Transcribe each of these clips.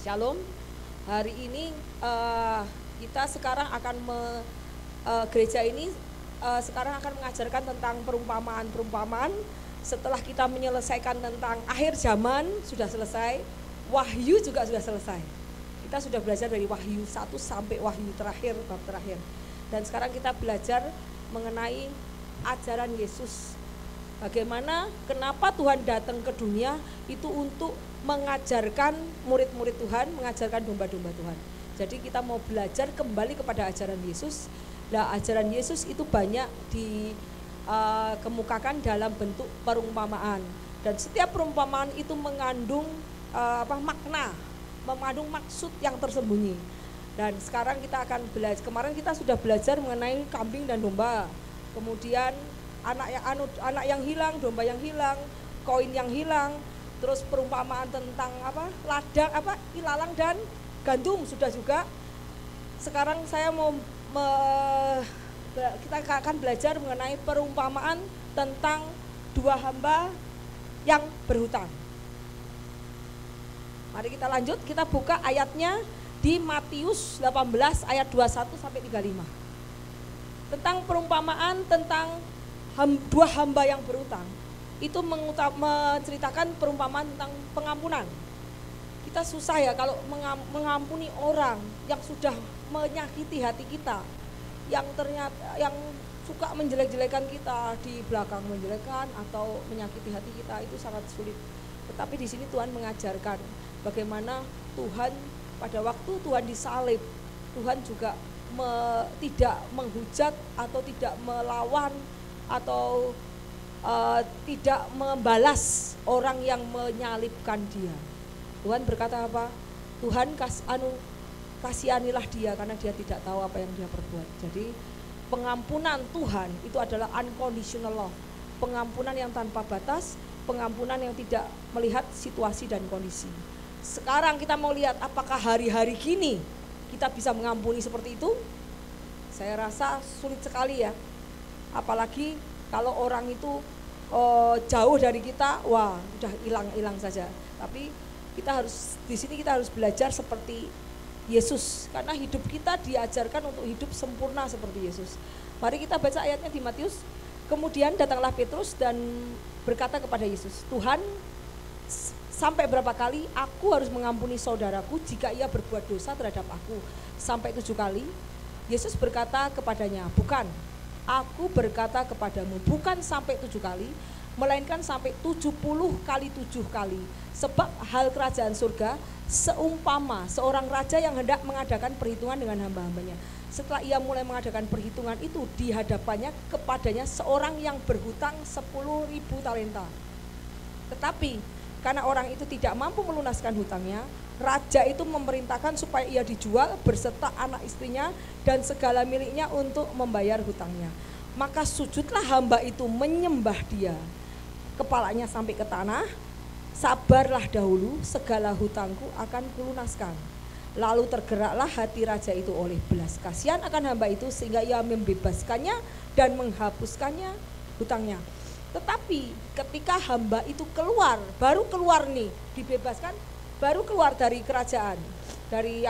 Shalom. Hari ini kita sekarang akan gereja ini sekarang akan mengajarkan tentang perumpamaan-perumpamaan. Setelah kita menyelesaikan tentang akhir zaman sudah selesai, Wahyu juga sudah selesai. Kita sudah belajar dari Wahyu 1 sampai Wahyu terakhir, bab terakhir. Dan sekarang kita belajar mengenai ajaran Yesus. Bagaimana, kenapa Tuhan datang ke dunia itu untuk mengajarkan murid-murid Tuhan, mengajarkan domba-domba Tuhan. Jadi kita mau belajar kembali kepada ajaran Yesus. Nah, ajaran Yesus itu banyak dikemukakan dalam bentuk perumpamaan. Dan setiap perumpamaan itu mengandung makna, mengandung maksud yang tersembunyi. Dan sekarang kita akan belajar, kemarin kita sudah belajar mengenai kambing dan domba. Kemudian anak yang hilang, domba yang hilang, koin yang hilang, terus perumpamaan tentang ladang, ilalang dan gandum sudah juga. Sekarang saya kita akan belajar mengenai perumpamaan tentang dua hamba yang berhutang. Mari kita lanjut, kita buka ayatnya di Matius 18 ayat 21 sampai 35. Tentang perumpamaan tentang dua hamba yang berhutang. Itu menceritakan perumpamaan tentang pengampunan. Kita susah ya kalau mengampuni orang yang sudah menyakiti hati kita, yang ternyata yang suka menjelek-jelekan kita, di belakang menjelekkan atau menyakiti hati kita, itu sangat sulit. Tetapi di sini Tuhan mengajarkan bagaimana Tuhan pada waktu Tuhan disalib, Tuhan juga tidak menghujat atau tidak melawan atau tidak membalas orang yang menyalibkan dia. Tuhan berkata apa? Tuhan kasihanilah dia karena dia tidak tahu apa yang dia perbuat. Jadi pengampunan Tuhan itu adalah unconditional love, pengampunan yang tanpa batas, pengampunan yang tidak melihat situasi dan kondisi. Sekarang kita mau lihat apakah hari-hari kini kita bisa mengampuni seperti itu? Saya rasa sulit sekali ya. Apalagi kalau orang itu jauh dari kita, wah udah hilang saja. Tapi kita harus belajar seperti Yesus, karena hidup kita diajarkan untuk hidup sempurna seperti Yesus. Mari kita baca ayatnya di Matius. Kemudian datanglah Petrus dan berkata kepada Yesus, Tuhan, sampai berapa kali aku harus mengampuni saudaraku jika ia berbuat dosa terhadap aku? Sampai 7 kali? Yesus berkata kepadanya, bukan. Aku berkata kepadamu, bukan sampai 7 kali, melainkan sampai 70 kali 7 kali. Sebab hal kerajaan surga seumpama seorang raja yang hendak mengadakan perhitungan dengan hamba-hambanya. Setelah ia mulai mengadakan perhitungan itu, di hadapannya kepadanya seorang yang berhutang 10.000 talenta. Tetapi karena orang itu tidak mampu melunaskan hutangnya, raja itu memerintahkan supaya ia dijual berserta anak istrinya dan segala miliknya untuk membayar hutangnya. Maka sujudlah hamba itu menyembah dia, kepalanya sampai ke tanah. Sabarlah dahulu, segala hutangku akan kulunaskan. Lalu tergeraklah hati raja itu oleh belas kasihan akan hamba itu, sehingga ia membebaskannya dan menghapuskannya hutangnya. Tetapi ketika hamba itu baru keluar nih, dibebaskan, baru keluar dari kerajaan, dari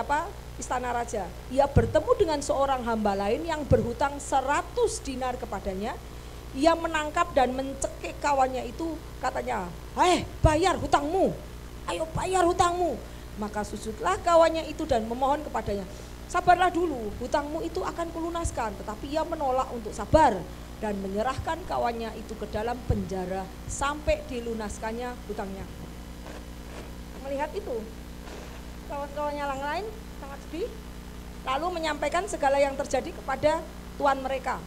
istana raja, ia bertemu dengan seorang hamba lain yang berhutang 100 dinar kepadanya. Ia menangkap dan mencekik kawannya itu, katanya, bayar hutangmu, ayo bayar hutangmu. Maka sujudlah kawannya itu dan memohon kepadanya, sabarlah dulu, hutangmu itu akan kulunaskan. Tetapi ia menolak untuk sabar dan menyerahkan kawannya itu ke dalam penjara sampai dilunaskannya hutangnya. Melihat itu, kawan-kawannya yang lain sangat sedih, lalu menyampaikan segala yang terjadi kepada tuan mereka.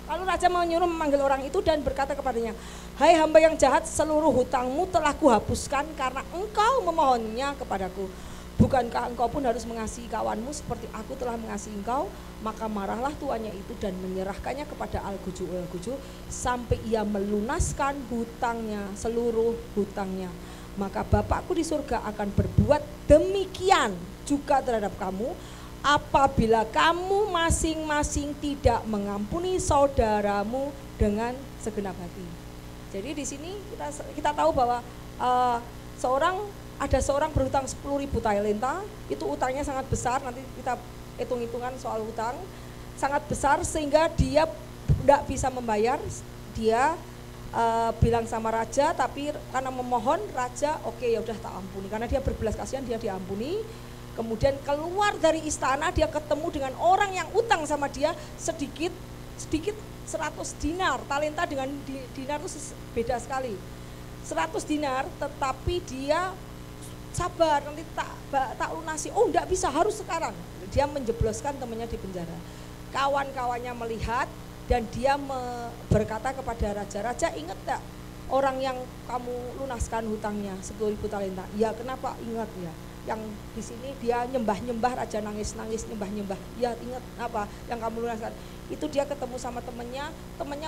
Lalu raja menyuruh memanggil orang itu dan berkata kepadanya, hai hamba yang jahat, seluruh hutangmu telah kuhapuskan karena engkau memohonnya kepadaku. Bukankah engkau pun harus mengasihi kawanmu seperti aku telah mengasihi engkau? Maka marahlah tuannya itu dan menyerahkannya kepada Al-Guju sampai ia melunaskan hutangnya, seluruh hutangnya. Maka Bapakku di surga akan berbuat demikian juga terhadap kamu, apabila kamu masing-masing tidak mengampuni saudaramu dengan segenap hati. Jadi di sini kita tahu bahwa seorang ada seorang berhutang 10.000 talenta, itu utangnya sangat besar, nanti kita hitung-hitungan soal utang, sangat besar sehingga dia tidak bisa membayar. Dia bilang sama raja, tapi karena memohon raja, oke, ya udah tak ampuni, karena dia berbelas kasihan, dia diampuni. Kemudian keluar dari istana, dia ketemu dengan orang yang utang sama dia sedikit 100 dinar. Talenta dengan dinar itu beda sekali. 100 dinar, tetapi dia sabar, nanti tak lunasi. Oh, enggak bisa, harus sekarang. Dia menjebloskan temannya di penjara. Kawan-kawannya melihat dan dia berkata kepada raja, "Raja, ingat enggak orang yang kamu lunaskan hutangnya 10.000 talenta?" "Ya, kenapa?" "Ingat ya. Yang di sini dia nyembah-nyembah, raja nangis-nangis nyembah-nyembah." "Ya, ingat apa yang kamu lunaskan?" Itu dia ketemu sama temannya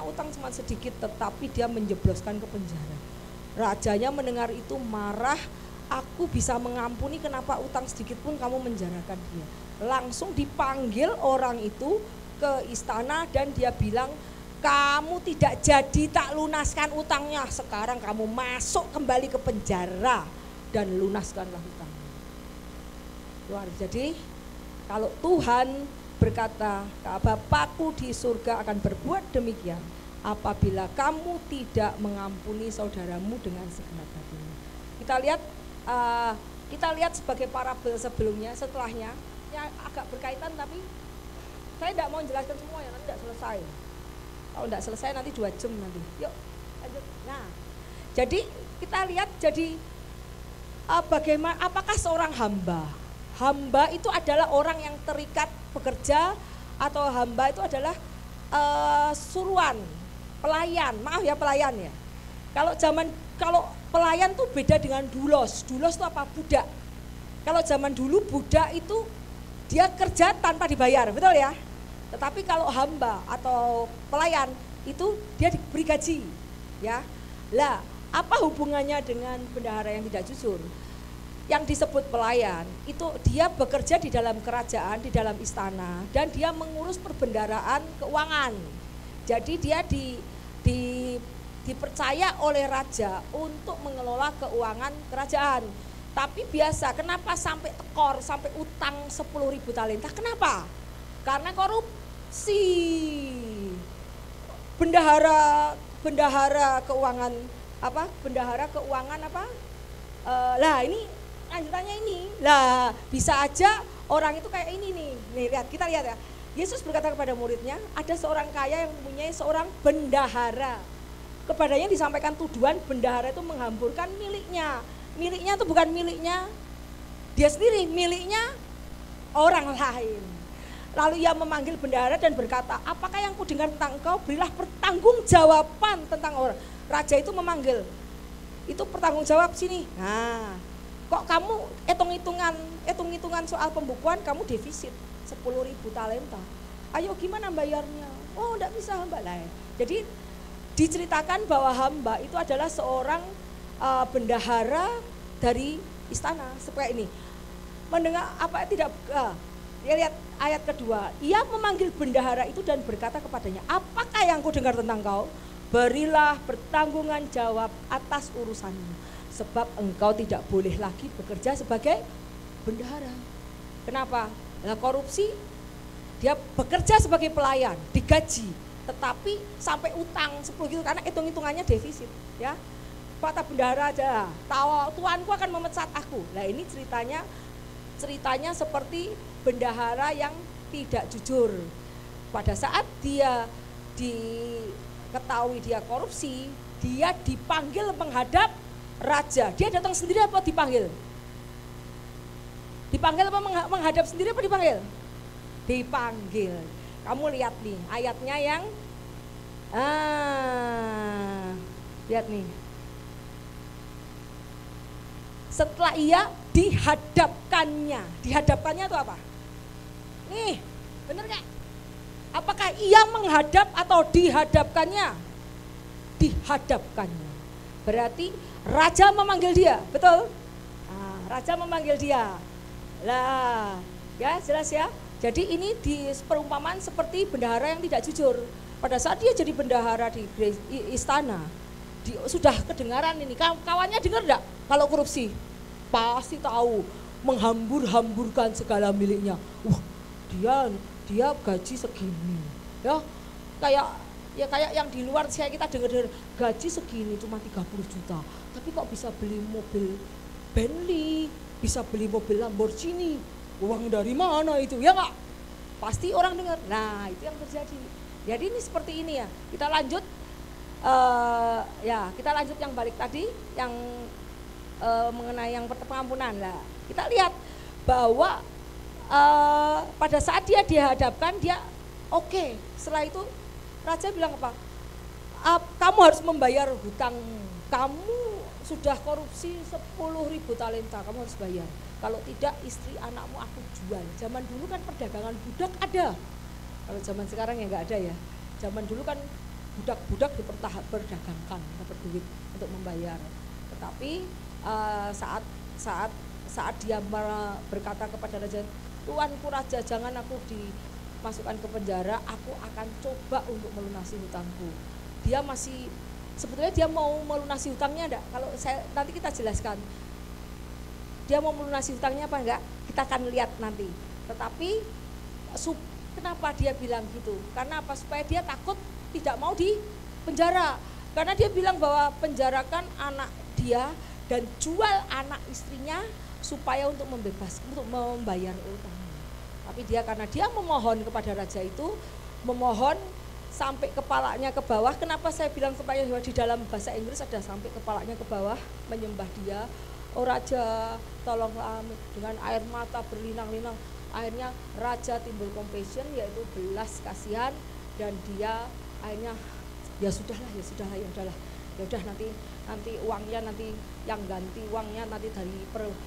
utang cuma sedikit, tetapi dia menjebloskan ke penjara. Rajanya mendengar itu marah, "Aku bisa mengampuni, kenapa utang sedikit pun kamu menjarakan dia?" Langsung dipanggil orang itu ke istana dan dia bilang, "Kamu tidak jadi tak lunaskan utangnya, sekarang kamu masuk kembali ke penjara dan lunaskanlah utangnya." Jadi kalau Tuhan berkata, "Bapakku di surga akan berbuat demikian apabila kamu tidak mengampuni saudaramu dengan segenap hatimu." Kita lihat sebagai parabel sebelumnya, setelahnya yang agak berkaitan, tapi saya tidak mau menjelaskan semua ya, nanti tidak selesai. Kalau tidak selesai nanti 2 jam nanti. Yuk lanjut. Nah, jadi kita lihat, jadi bagaimana, apakah seorang hamba? Hamba itu adalah orang yang terikat bekerja, atau hamba itu adalah suruhan, pelayan. Maaf ya, pelayan ya. Kalau pelayan tuh beda dengan dulos. Dulos itu apa? Budak. Kalau zaman dulu budak itu dia kerja tanpa dibayar, betul ya? Tetapi kalau hamba atau pelayan itu dia diberi gaji, ya. Lah, apa hubungannya dengan bendahara yang tidak jujur? Yang disebut pelayan itu dia bekerja di dalam kerajaan, di dalam istana, dan dia mengurus perbendaharaan keuangan. Jadi dia dipercaya oleh raja untuk mengelola keuangan kerajaan. Tapi biasa, kenapa sampai tekor, sampai utang 10.000 talenta? Kenapa? Karena korupsi. Bendahara keuangan apa? Lah ini lanjutannya ini. Lah, bisa aja orang itu kayak ini nih. Nih lihat, kita lihat ya. Yesus berkata kepada muridnya, ada seorang kaya yang mempunyai seorang bendahara. Kepadanya disampaikan tuduhan bendahara itu menghamburkan miliknya. Miliknya itu bukan miliknya dia sendiri, miliknya orang lain. Lalu ia memanggil bendahara dan berkata, "Apakah yang kudengar tentang engkau? Berilah pertanggungjawaban tentang orang." Raja itu memanggil, "Itu pertanggung jawab sini." Nah, kok kamu hitung-hitungan soal pembukuan kamu defisit 10.000 talenta. Ayo gimana bayarnya? Oh, enggak bisa hamba lain. Jadi diceritakan bahwa hamba itu adalah seorang bendahara dari istana. Seperti ini. Mendengar apa tidak? Dia lihat ayat kedua. Ia memanggil bendahara itu dan berkata kepadanya, "Apakah yang kudengar tentang kau? Berilah pertanggungan jawab atas urusanmu, sebab engkau tidak boleh lagi bekerja sebagai bendahara." Kenapa? Nah, korupsi, dia bekerja sebagai pelayan, digaji, tetapi sampai utang 10 gitu karena hitung-hitungannya defisit, ya. Kata bendahara aja, "Tahu tuanku akan memecat aku." Nah, ini ceritanya seperti bendahara yang tidak jujur. Pada saat dia diketahui dia korupsi, dia dipanggil menghadap raja. Dia datang sendiri apa dipanggil? Dipanggil apa menghadap sendiri apa dipanggil? Dipanggil. Kamu lihat nih ayatnya yang lihat nih. Setelah ia dihadapkannya itu apa? Nih, bener gak? Apakah ia menghadap atau dihadapkannya? Dihadapkannya. Berarti raja memanggil dia, betul? Nah, raja memanggil dia. Lah, ya jelas ya. Jadi ini di perumpamaan seperti bendahara yang tidak jujur. Pada saat dia jadi bendahara di istana, sudah kedengaran ini. Kawannya dengar enggak kalau korupsi? pasti tahu, menghambur-hamburkan segala miliknya. Wah, dia gaji segini, ya kayak yang di luar saya kita dengar gaji segini cuma 30 juta, tapi kok bisa beli mobil Bentley, bisa beli mobil Lamborghini, uang dari mana itu, ya nggak? Pasti orang dengar. Nah, itu yang terjadi. Jadi ini seperti ini ya. Kita lanjut, kita lanjut yang balik tadi, yang mengenai yang pengampunan lah. Kita lihat bahwa pada saat dia dihadapkan, dia oke. Setelah itu raja bilang apa? Kamu harus membayar hutang. Kamu sudah korupsi 10.000 talenta, kamu harus bayar. Kalau tidak, istri anakmu aku jual. Zaman dulu kan perdagangan budak ada. Kalau zaman sekarang ya nggak ada ya. Zaman dulu kan budak-budak diperdagangkan, dapat duit untuk membayar. Tetapi saat dia berkata kepada raja, Tuanku raja, jangan aku dimasukkan ke penjara, aku akan coba untuk melunasi hutangku. Dia masih, sebetulnya dia mau melunasi hutangnya enggak? Kalau nanti kita jelaskan. Dia mau melunasi hutangnya apa enggak? Kita akan lihat nanti. Tetapi kenapa dia bilang gitu? Karena apa? Supaya dia takut tidak mau di penjara. Karena dia bilang bahwa penjarakan anak dia dan jual anak istrinya supaya untuk membayar utangnya. Tapi karena dia memohon kepada raja itu, memohon sampai kepalanya ke bawah. Kenapa saya bilang supaya di dalam bahasa Inggris ada sampai kepalanya ke bawah, menyembah dia. Oh raja, tolonglah, dengan air mata berlinang-linang. Akhirnya raja timbul compassion, yaitu belas kasihan, dan dia akhirnya ya sudahlah, ya udahlah. Ya udah nanti uangnya nanti yang ganti uangnya nanti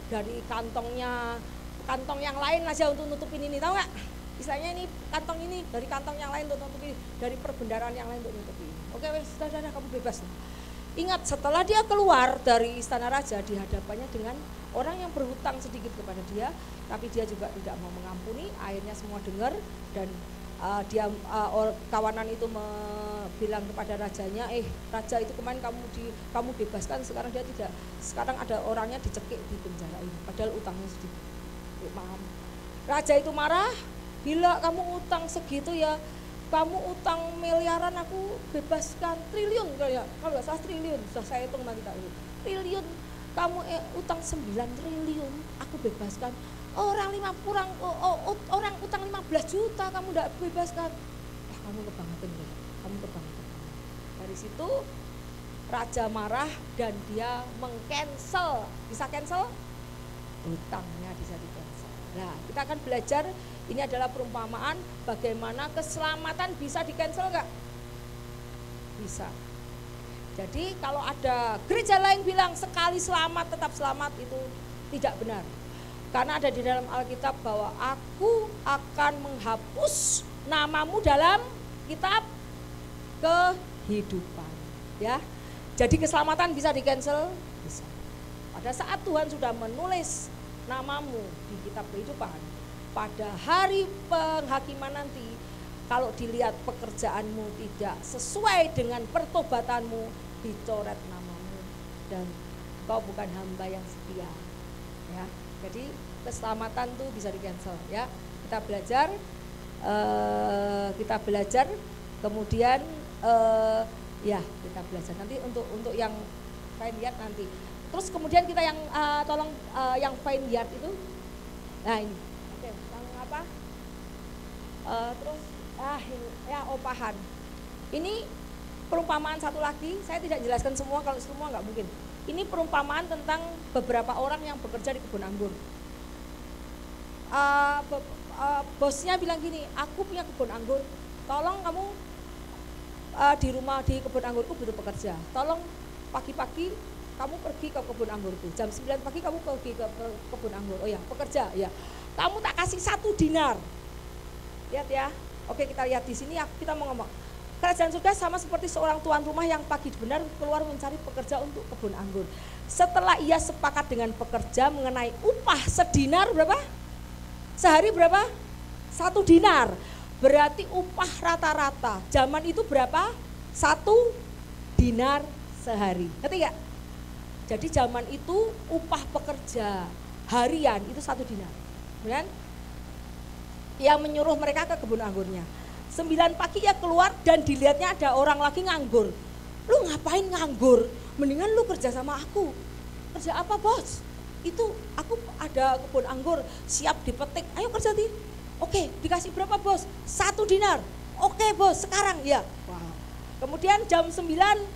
dari kantong yang lain aja untuk nutupin ini, tahu nggak? Istilahnya ini kantong ini dari kantong yang lain untuk nutupi, dari perbendaharaan yang lain untuk nutupi. Oke, sudah kamu bebas. Ingat, setelah dia keluar dari istana raja, di hadapannya dengan orang yang berhutang sedikit kepada dia, tapi dia juga tidak mau mengampuni. Akhirnya semua dengar, dan kawanan itu bilang kepada rajanya, raja itu kemarin kamu bebaskan, sekarang dia tidak, sekarang ada orangnya dicekik di penjara ini, padahal utangnya sedikit. Paham? Raja itu marah, gila kamu utang segitu ya, kamu utang miliaran aku bebaskan, triliun kalau nggak salah triliun, sudah saya hitung nanti triliun, kamu utang 9 triliun aku bebaskan. Orang utang 15 juta kamu tidak bebaskan. Kamu kebangetan deh, kamu kebangetan. Dari situ raja marah dan dia mengcancel, bisa cancel hutangnya, bisa di-cancel. Nah, kita akan belajar, ini adalah perumpamaan bagaimana keselamatan bisa di-cancel enggak? Bisa. Jadi kalau ada gereja lain bilang sekali selamat tetap selamat, itu tidak benar. Karena ada di dalam Alkitab bahwa aku akan menghapus namamu dalam kitab kehidupan. Ya, jadi keselamatan bisa di-cancel? Bisa. Pada saat Tuhan sudah menulis namamu di kitab kehidupan, pada hari penghakiman nanti, kalau dilihat pekerjaanmu tidak sesuai dengan pertobatanmu, dicoret namamu dan kau bukan hamba yang setia. Ya, jadi keselamatan tuh bisa di-cancel. Ya, kita belajar, kemudian kita belajar nanti untuk yang vineyard nanti. Terus kemudian kita yang tolong yang vineyard itu, nah ini, oke, yang apa? Terus opahan. Ini perumpamaan satu lagi, saya tidak jelaskan semua, kalau semua nggak mungkin. Ini perumpamaan tentang beberapa orang yang bekerja di kebun anggur. Bosnya bilang gini, aku punya kebun anggur, tolong kamu di kebun anggurku butuh pekerja, tolong pagi-pagi kamu pergi ke kebun anggurku, jam 9 pagi kamu pergi ke kebun anggur. Oh ya, pekerja ya, kamu tak kasih 1 dinar. Lihat ya, oke, kita lihat di sini, kita mau ngomong kerajaan surga sama seperti seorang tuan rumah yang pagi benar keluar mencari pekerja untuk kebun anggur. Setelah ia sepakat dengan pekerja mengenai upah sedinar, berapa? Sehari berapa? 1 dinar. Berarti upah rata-rata zaman itu berapa? 1 dinar sehari. Ngerti gak? Jadi zaman itu upah pekerja harian itu 1 dinar. Kemudian yang menyuruh mereka ke kebun anggurnya. 9 pagi ya keluar dan dilihatnya ada orang lagi nganggur. Lu ngapain nganggur? Mendingan lu kerja sama aku. Kerja apa bos? Itu aku ada kebun anggur siap dipetik. Ayo kerja di. Oke, dikasih berapa bos? 1 dinar. Oke bos, sekarang ya. Wow. Kemudian jam 9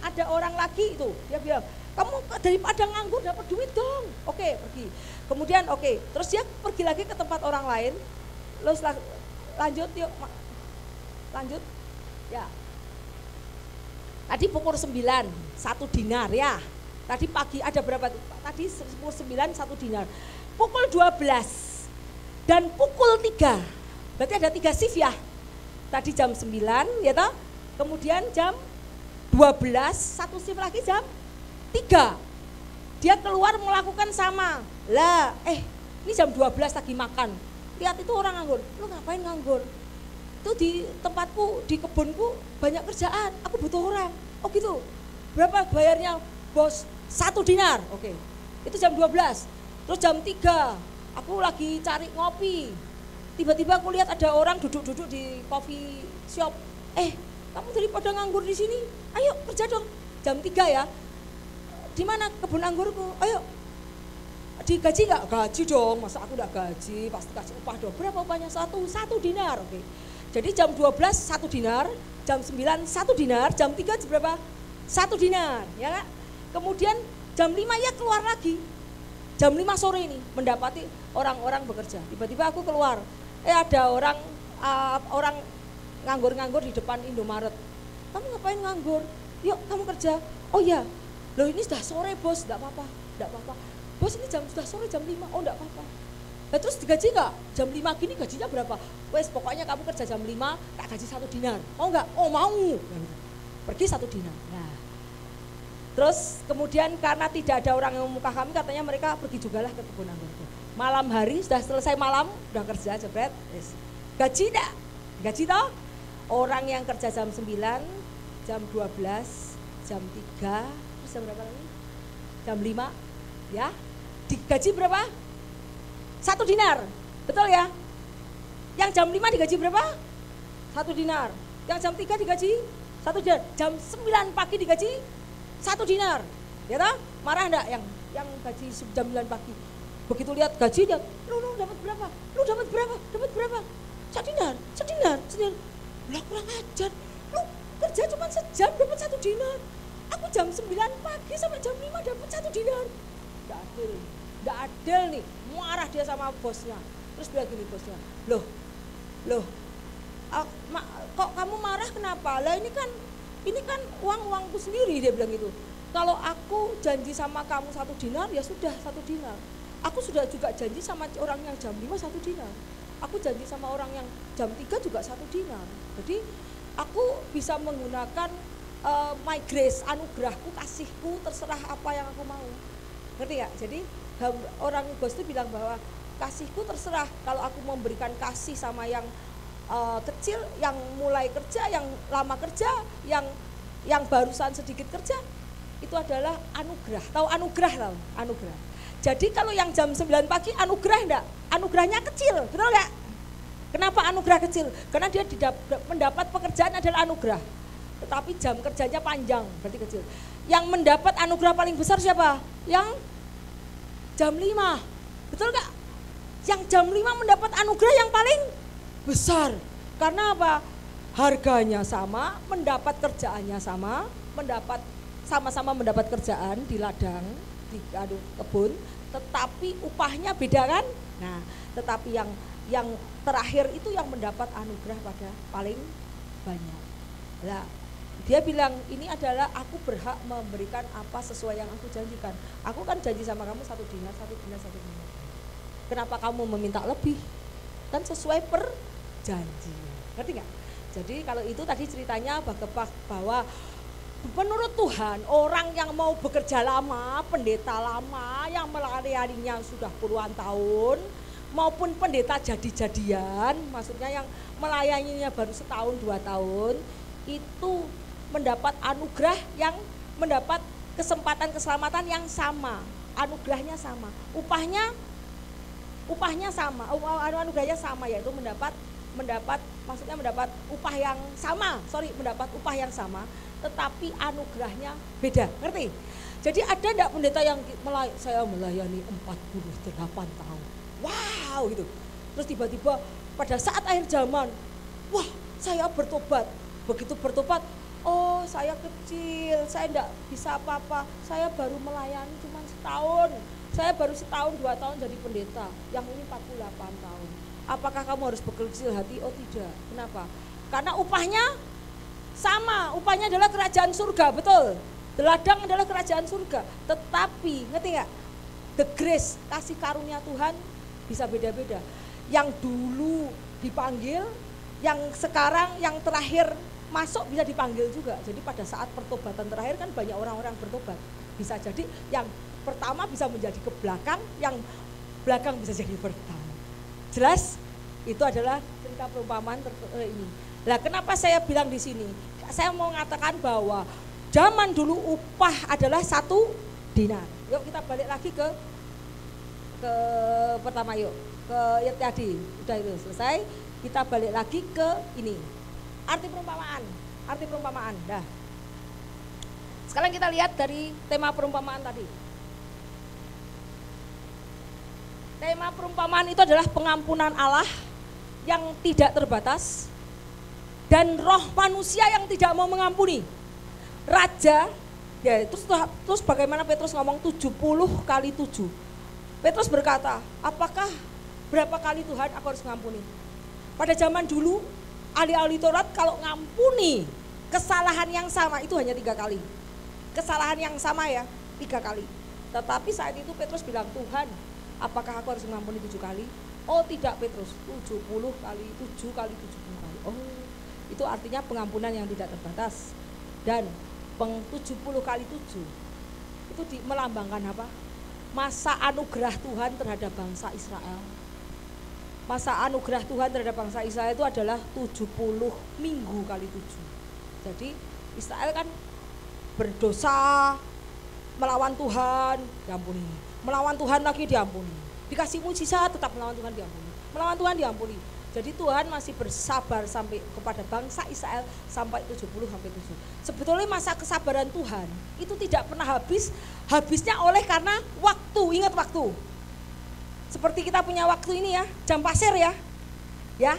ada orang lagi itu. Dia bilang, kamu daripada nganggur dapat duit dong. Oke, pergi. Kemudian terus dia pergi lagi ke tempat orang lain. Terus lanjut yuk. Lanjut. Ya. Tadi pukul 9, 1 dinar ya. Tadi pagi ada berapa? Tadi pukul 9, 1 dinar. Pukul 12 dan pukul 3. Berarti ada 3 shift ya. Tadi jam 9 ya toh. Kemudian jam 12, 1 shift lagi jam 3. Dia keluar melakukan sama. Lah, ini jam 12 lagi makan. Lihat itu orang nganggur. Lu ngapain nganggur? Itu di tempatku, di kebunku banyak kerjaan, aku butuh orang. Oh gitu, berapa bayarnya bos? 1 dinar, oke. Itu jam 12, terus jam 3, aku lagi cari ngopi. Tiba-tiba aku lihat ada orang duduk-duduk di coffee shop. Kamu daripada nganggur di sini, ayo kerja dong. Jam 3 ya, di mana kebun anggurku, ayo. Digaji nggak? Gaji dong, masa aku nggak gaji, pasti kasih upah dong. Berapa upahnya? 1 dinar, oke. Jadi jam 12 1 dinar, jam 9 1 dinar, jam 3 berapa? 1 dinar, ya kan? Kemudian jam 5 ya keluar lagi. Jam 5 sore ini mendapati orang-orang bekerja. Tiba-tiba aku keluar, ada orang nganggur-nganggur di depan Indomaret. Kamu ngapain nganggur? Yuk kamu kerja. Oh ya, loh ini sudah sore bos, enggak apa-apa, enggak apa-apa. Bos ini sudah sore jam 5, oh enggak apa-apa. Nah, terus digaji enggak? Jam 5 gini gajinya berapa? Wes pokoknya kamu kerja jam 5, tak gaji 1 dinar. Mau enggak? Oh mau. Pergi 1 dinar. Nah, terus kemudian karena tidak ada orang yang muka kami, katanya mereka pergi jugalah ke kebun anggur itu. Malam hari sudah selesai malam, udah kerja jebret. Yes. Gaji enggak? Gaji toh? Orang yang kerja jam 9, jam 12, jam 3, terus jam berapa lagi? Jam 5, ya. Digaji berapa? 1 dinar, betul ya? Yang jam 5 digaji berapa? 1 dinar. Yang jam 3 digaji 1 dinar. Jam 9 pagi digaji 1 dinar. Ya toh? Marah enggak yang gaji jam 9 pagi? Begitu lihat gajinya, lu dapat berapa? Lu dapat berapa? Dapat berapa? 1 dinar, 1 dinar, 1 dinar. Lah kurang ajar. Lu kerja cuma sejam dapat 1 dinar. Aku jam 9 pagi sampai jam 5 dapat 1 dinar. Enggak adil. Enggak adil nih. Marah dia sama bosnya. Terus bilang gini bosnya, loh, kok kamu marah kenapa? Lah ini kan uangku sendiri, dia bilang gitu. Kalau aku janji sama kamu 1 dinar, ya sudah 1 dinar. Aku sudah juga janji sama orang yang jam 5 1 dinar. Aku janji sama orang yang jam 3 juga 1 dinar. Jadi aku bisa menggunakan my grace, anugerahku, kasihku, terserah apa yang aku mau. Ngerti ya? Jadi orang bos itu bilang bahwa kasihku terserah, kalau aku memberikan kasih sama yang kecil, yang mulai kerja, yang lama kerja, yang barusan sedikit kerja, itu adalah anugerah. Tahu anugerah tahu? Anugerah. Jadi kalau yang jam 9 pagi anugerah enggak? Anugerahnya kecil, betul enggak? Kenapa anugerah kecil? Karena dia mendapat pekerjaan adalah anugerah. Tetapi jam kerjanya panjang, berarti kecil. Yang mendapat anugerah paling besar siapa? Yang jam 5, betul gak? Yang jam 5 mendapat anugerah yang paling besar. Karena apa? Harganya sama, mendapat kerjaannya sama, sama-sama mendapat kerjaan di ladang, di kebun, tetapi upahnya beda kan? Nah, tetapi yang terakhir itu yang mendapat anugerah pada paling banyak. Lah, dia bilang ini adalah aku berhak memberikan apa sesuai yang aku janjikan. Aku kan janji sama kamu 1 dinar, 1 dinar, 1 dinar. Kenapa kamu meminta lebih? Kan sesuai perjanjian. Ngerti nggak? Jadi kalau itu tadi ceritanya bahwa menurut Tuhan orang yang mau bekerja lama, pendeta lama yang melayaninya sudah puluhan tahun, maupun pendeta jadi-jadian, maksudnya yang melayaninya baru 1 tahun 2 tahun, itu mendapat anugerah yang mendapat kesempatan keselamatan yang sama, anugerahnya sama, upahnya sama, anugerahnya sama, yaitu mendapat upah yang sama, mendapat upah yang sama, tetapi anugerahnya beda, ngerti? Jadi ada enggak pendeta yang saya melayani 48 tahun, wow gitu, terus tiba-tiba pada saat akhir zaman, wah saya bertobat, begitu bertobat, oh saya kecil, saya enggak bisa apa-apa, saya baru melayani cuma setahun, saya baru setahun 2 tahun jadi pendeta, yang ini 48 tahun. Apakah kamu harus berkecil hati? Oh tidak. Kenapa? Karena upahnya sama, upahnya adalah kerajaan surga, betul. Ladang adalah kerajaan surga. Tetapi, ngerti gak? The grace, kasih karunia Tuhan bisa beda-beda. Yang dulu dipanggil, yang sekarang, yang terakhir masuk bisa dipanggil juga. Jadi pada saat pertobatan terakhir kan banyak orang-orang bertobat. Bisa jadi yang pertama bisa menjadi ke belakang, yang belakang bisa jadi pertama. Jelas? Itu adalah cerita perumpamaan ini. Nah, kenapa saya bilang di sini? Saya mau mengatakan bahwa zaman dulu upah adalah 1 dinar. Yuk kita balik lagi ke pertama yuk. Ke yang tadi. Udah itu selesai. Kita balik lagi ke ini. Arti perumpamaan. Dah. Sekarang kita lihat dari tema perumpamaan tadi. Tema perumpamaan itu adalah pengampunan Allah yang tidak terbatas dan roh manusia yang tidak mau mengampuni. Raja, ya terus bagaimana Petrus ngomong 70 kali 7. Petrus berkata, apakah berapa kali Tuhan aku harus mengampuni? Pada zaman dulu, ahli-ahli Taurat kalau ngampuni kesalahan yang sama itu hanya 3 kali. Kesalahan yang sama ya, 3 kali. Tetapi saat itu Petrus bilang, Tuhan, apakah aku harus mengampuni 7 kali? Oh tidak Petrus, 70 kali 7 kali 70 kali. Oh itu artinya pengampunan yang tidak terbatas. Dan 70 kali 7 itu melambangkan apa? Masa anugerah Tuhan terhadap bangsa Israel. Masa anugerah Tuhan terhadap bangsa Israel itu adalah 70 minggu kali 7. Jadi Israel kan berdosa, melawan Tuhan, diampuni. Melawan Tuhan lagi diampuni. Dikasih mujizat tetap melawan Tuhan diampuni. Melawan Tuhan diampuni. Jadi Tuhan masih bersabar sampai kepada bangsa Israel sampai 70 sampai 7. Sebetulnya masa kesabaran Tuhan itu tidak pernah habisnya oleh karena waktu, ingat waktu. Seperti kita punya waktu ini ya, jam pasir ya. Ya.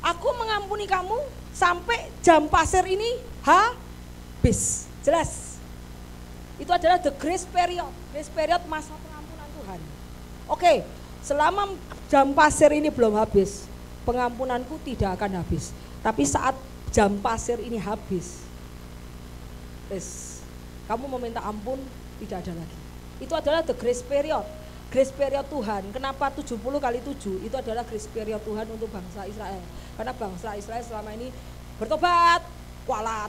Aku mengampuni kamu sampai jam pasir ini habis. Jelas. Itu adalah the grace period masa pengampunan Tuhan. Oke, selama jam pasir ini belum habis, pengampunanku tidak akan habis. Tapi saat jam pasir ini habis, kamu meminta ampun tidak ada lagi. Itu adalah the grace period Tuhan. Kenapa 70 kali 7? Itu adalah grace period Tuhan untuk bangsa Israel. Karena bangsa Israel selama ini bertobat, kualat.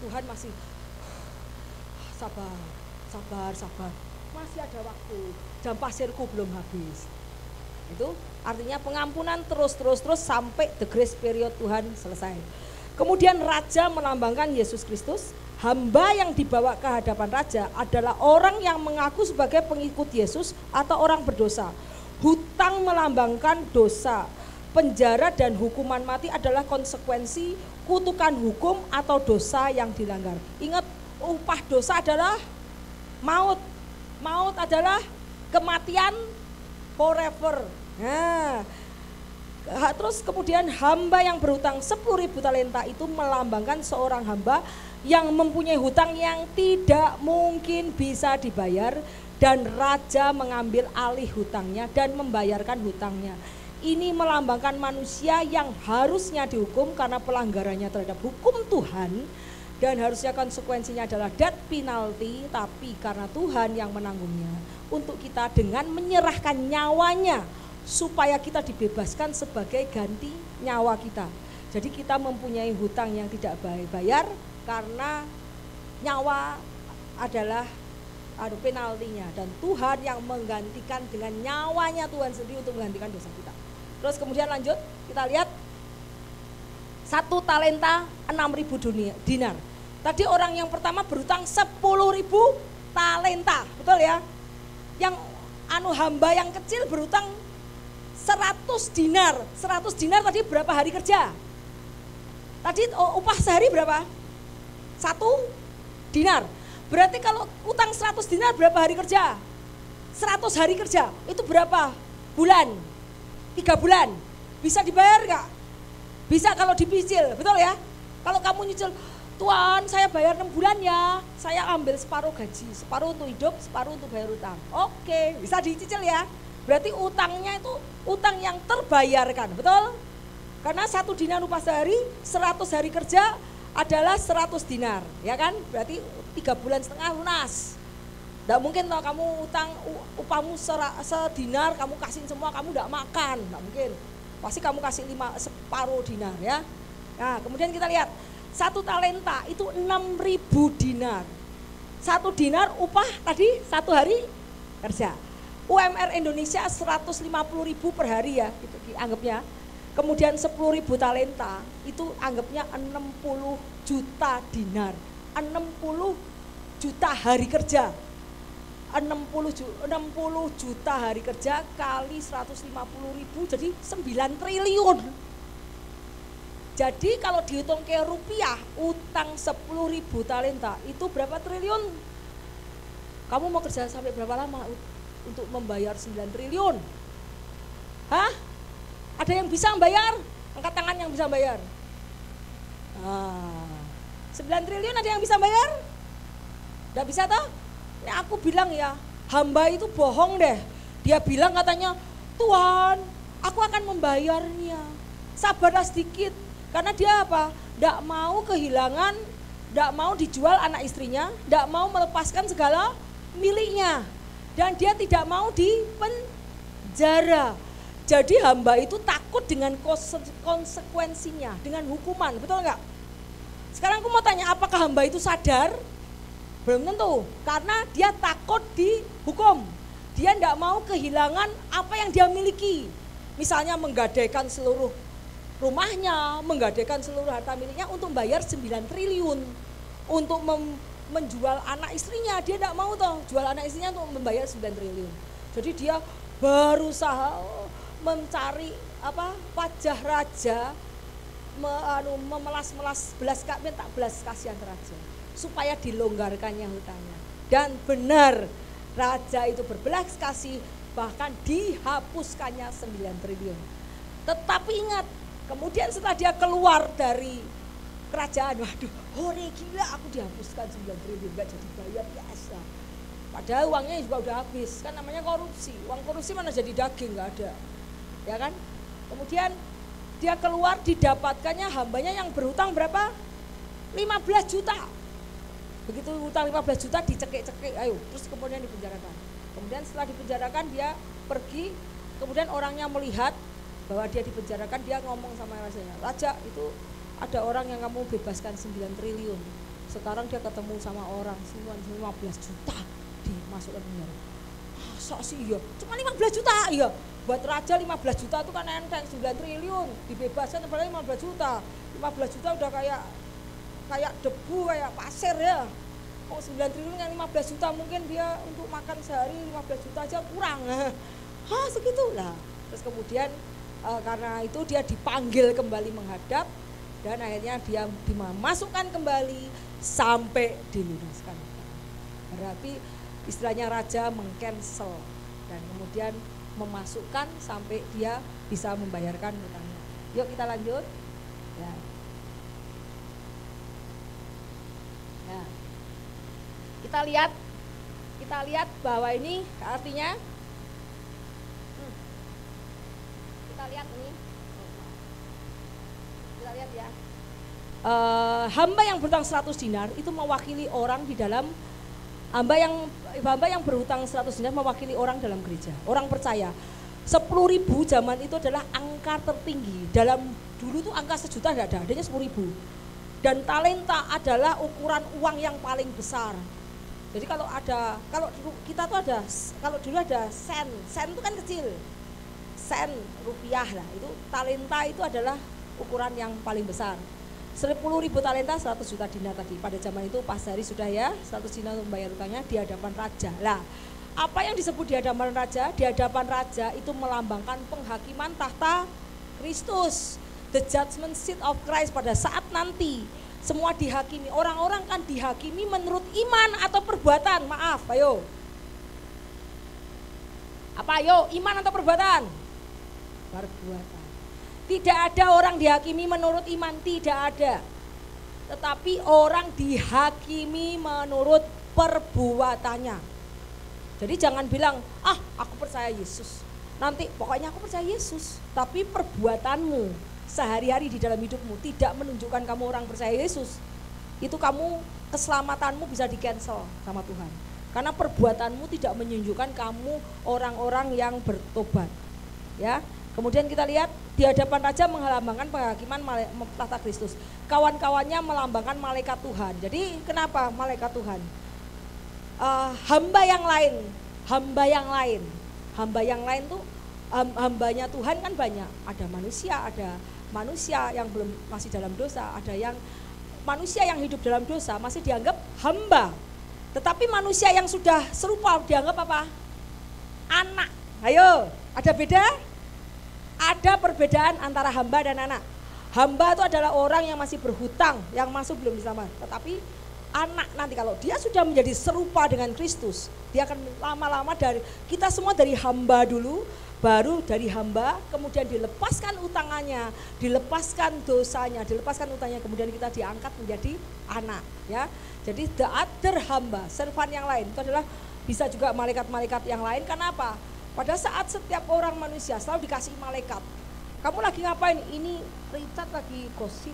Tuhan masih sabar. Masih ada waktu. Jam pasirku belum habis. Itu artinya pengampunan terus sampai the grace period Tuhan selesai. Kemudian raja melambangkan Yesus Kristus. Hamba yang dibawa ke hadapan raja adalah orang yang mengaku sebagai pengikut Yesus atau orang berdosa. Hutang melambangkan dosa. Penjara dan hukuman mati adalah konsekuensi kutukan hukum atau dosa yang dilanggar. Ingat, upah dosa adalah maut. Maut adalah kematian forever. Nah, terus kemudian hamba yang berhutang 10.000 talenta itu melambangkan seorang hamba yang mempunyai hutang yang tidak mungkin bisa dibayar, dan raja mengambil alih hutangnya dan membayarkan hutangnya. Ini melambangkan manusia yang harusnya dihukum karena pelanggarannya terhadap hukum Tuhan, dan harusnya konsekuensinya adalah death penalty, tapi karena Tuhan yang menanggungnya untuk kita dengan menyerahkan nyawanya supaya kita dibebaskan sebagai ganti nyawa kita. Jadi kita mempunyai hutang yang tidak bayar karena nyawa adalah penaltinya, dan Tuhan yang menggantikan dengan nyawanya Tuhan sendiri untuk menggantikan dosa kita. Terus kemudian lanjut kita lihat 1 talenta 6.000 dinar. Tadi orang yang pertama berutang 10.000 talenta, betul ya? Yang hamba yang kecil berutang 100 dinar. 100 dinar tadi berapa hari kerja? Tadi upah sehari berapa? 1 dinar. Berarti kalau utang 100 dinar berapa hari kerja? 100 hari kerja. Itu berapa bulan? 3 bulan. Bisa dibayar gak? Bisa kalau dipicil, betul ya? Kalau kamu nyicil, Tuan saya bayar 6 bulan ya, saya ambil separuh gaji, separuh untuk hidup, separuh untuk bayar utang. Oke, bisa dicicil ya. Berarti utangnya itu utang yang terbayarkan, betul? Karena 1 dinar upah sehari, 100 hari kerja adalah 100 dinar, ya kan? Berarti 3 bulan setengah lunas. Tidak mungkin kalau kamu utang upahmu sedinar, kamu kasihin semua, kamu tidak makan, tidak mungkin. Pasti kamu kasih separuh dinar ya. Nah kemudian kita lihat, 1 talenta itu 6.000 dinar. 1 dinar upah tadi 1 hari kerja. UMR Indonesia 150.000 per hari ya, itu anggapnya. Kemudian 10.000 talenta itu anggapnya 60 juta dinar. 60 juta hari kerja. 60 juta hari kerja kali 150.000 jadi 9 triliun. Jadi kalau dihitung ke rupiah, utang 10.000 talenta itu berapa triliun? Kamu mau kerja sampai berapa lama untuk membayar 9 triliun? Hah? Ada yang bisa membayar? Angkat tangan yang bisa bayar. 9 triliun ada yang bisa bayar? Tidak bisa toh? Ini aku bilang ya, hamba itu bohong deh. Dia bilang katanya, Tuhan aku akan membayarnya. Sabarlah sedikit. Karena dia apa? Tidak mau kehilangan, tidak mau dijual anak istrinya, tidak mau melepaskan segala miliknya. Dan dia tidak mau dipenjara. Jadi hamba itu takut dengan konsekuensinya, dengan hukuman, betul enggak? Sekarang aku mau tanya, apakah hamba itu sadar? Belum tentu, karena dia takut dihukum. Dia tidak mau kehilangan apa yang dia miliki. Misalnya menggadaikan seluruh rumahnya, menggadaikan seluruh harta miliknya untuk bayar 9 triliun. Untuk menjual anak istrinya, dia tidak mau toh jual anak istrinya untuk membayar 9 triliun. Jadi dia berusaha mencari wajah raja, memelas-melas belas kasihan raja supaya dilonggarkannya hutangnya. Dan benar raja itu berbelas kasih, bahkan dihapuskannya 9 triliun. Tetapi ingat, kemudian setelah dia keluar dari kerajaan, waduh, gila aku dihapuskan 9 triliun, gak jadi bayar biasa. Padahal uangnya juga udah habis, kan namanya korupsi. Uang korupsi mana jadi daging, gak ada. Ya kan? Kemudian dia keluar, didapatkannya hambanya yang berhutang berapa? 15 juta. Begitu hutang 15 juta dicekik-cekik, ayo, terus kemudian dipenjarakan. Kemudian setelah dipenjarakan dia pergi, kemudian orangnya melihat bahwa dia dipenjarakan, dia ngomong sama rajanya, Raja itu ada orang yang kamu bebaskan 9 triliun. Sekarang dia ketemu sama orang, 15 juta dimasukkan penjara. Masa sih iya? Cuma 15 juta, iya. Buat raja 15 juta itu kan enteng, 9 triliun dibebaskan padahal 15 juta. 15 juta udah kayak debu, kayak pasir ya. Oh 9 triliun yang 15 juta mungkin dia untuk makan sehari 15 juta aja kurang. Hah segitu lah. Terus kemudian karena itu dia dipanggil kembali menghadap dan akhirnya dia dimasukkan kembali sampai dilunaskan. Berarti istilahnya raja mengcancel dan kemudian memasukkan sampai dia bisa membayarkan hutangnya. Yuk kita lanjut. Ya. Ya. Kita lihat bahwa ini artinya kita lihat ya. Hamba yang berhutang 100 dinar itu mewakili orang di dalam hamba yang berhutang 100 dinar mewakili orang dalam gereja, orang percaya. 10.000 zaman itu adalah angka tertinggi. Dulu tuh angka sejuta tidak ada, adanya 10.000. Dan talenta adalah ukuran uang yang paling besar. Jadi kalau kita tuh ada, kalau dulu ada sen itu kan kecil, sen rupiah lah, itu talenta itu adalah ukuran yang paling besar. 10.000 talenta 100 juta dinar tadi. Pada zaman itu Pak Sari sudah ya 100 dinar untuk membayar utangnya di hadapan raja. Lah, apa yang disebut di hadapan raja? Di hadapan raja itu melambangkan penghakiman tahta Kristus. The judgment seat of Christ pada saat nanti semua dihakimi. Orang-orang kan dihakimi menurut iman atau perbuatan. Maaf, ayo. Apa ayo, iman atau perbuatan? Perbuatan. Tidak ada orang dihakimi menurut iman, tidak ada. Tetapi orang dihakimi menurut perbuatannya. Jadi jangan bilang, aku percaya Yesus. Nanti pokoknya aku percaya Yesus. Tapi perbuatanmu sehari-hari di dalam hidupmu tidak menunjukkan kamu orang percaya Yesus. Itu kamu, keselamatanmu bisa di-cancel sama Tuhan. Karena perbuatanmu tidak menunjukkan kamu orang-orang yang bertobat. Ya. Kemudian kita lihat di hadapan raja melambangkan penghakiman tahta Kristus. Kawan-kawannya melambangkan malaikat Tuhan. Jadi kenapa malaikat Tuhan? Hamba yang lain tuh hambanya Tuhan kan banyak. Ada manusia yang belum masih dalam dosa, ada yang manusia yang hidup dalam dosa masih dianggap hamba. Tetapi manusia yang sudah serupa dianggap apa? Anak. Ayo, ada beda? Ada perbedaan antara hamba dan anak. Hamba itu adalah orang yang masih berhutang, yang masuk belum diselamatkan. Tetapi anak nanti kalau dia sudah menjadi serupa dengan Kristus, dia akan lama-lama dari kita semua dari hamba dulu, baru dari hamba kemudian dilepaskan utangannya, dilepaskan dosanya, dilepaskan utangnya, kemudian kita diangkat menjadi anak, ya. Jadi the other hamba, servan yang lain itu adalah bisa juga malaikat-malaikat yang lain. Kenapa? Pada saat setiap orang manusia selalu dikasih malaikat. Kamu lagi ngapain? Ini Richard lagi gosip.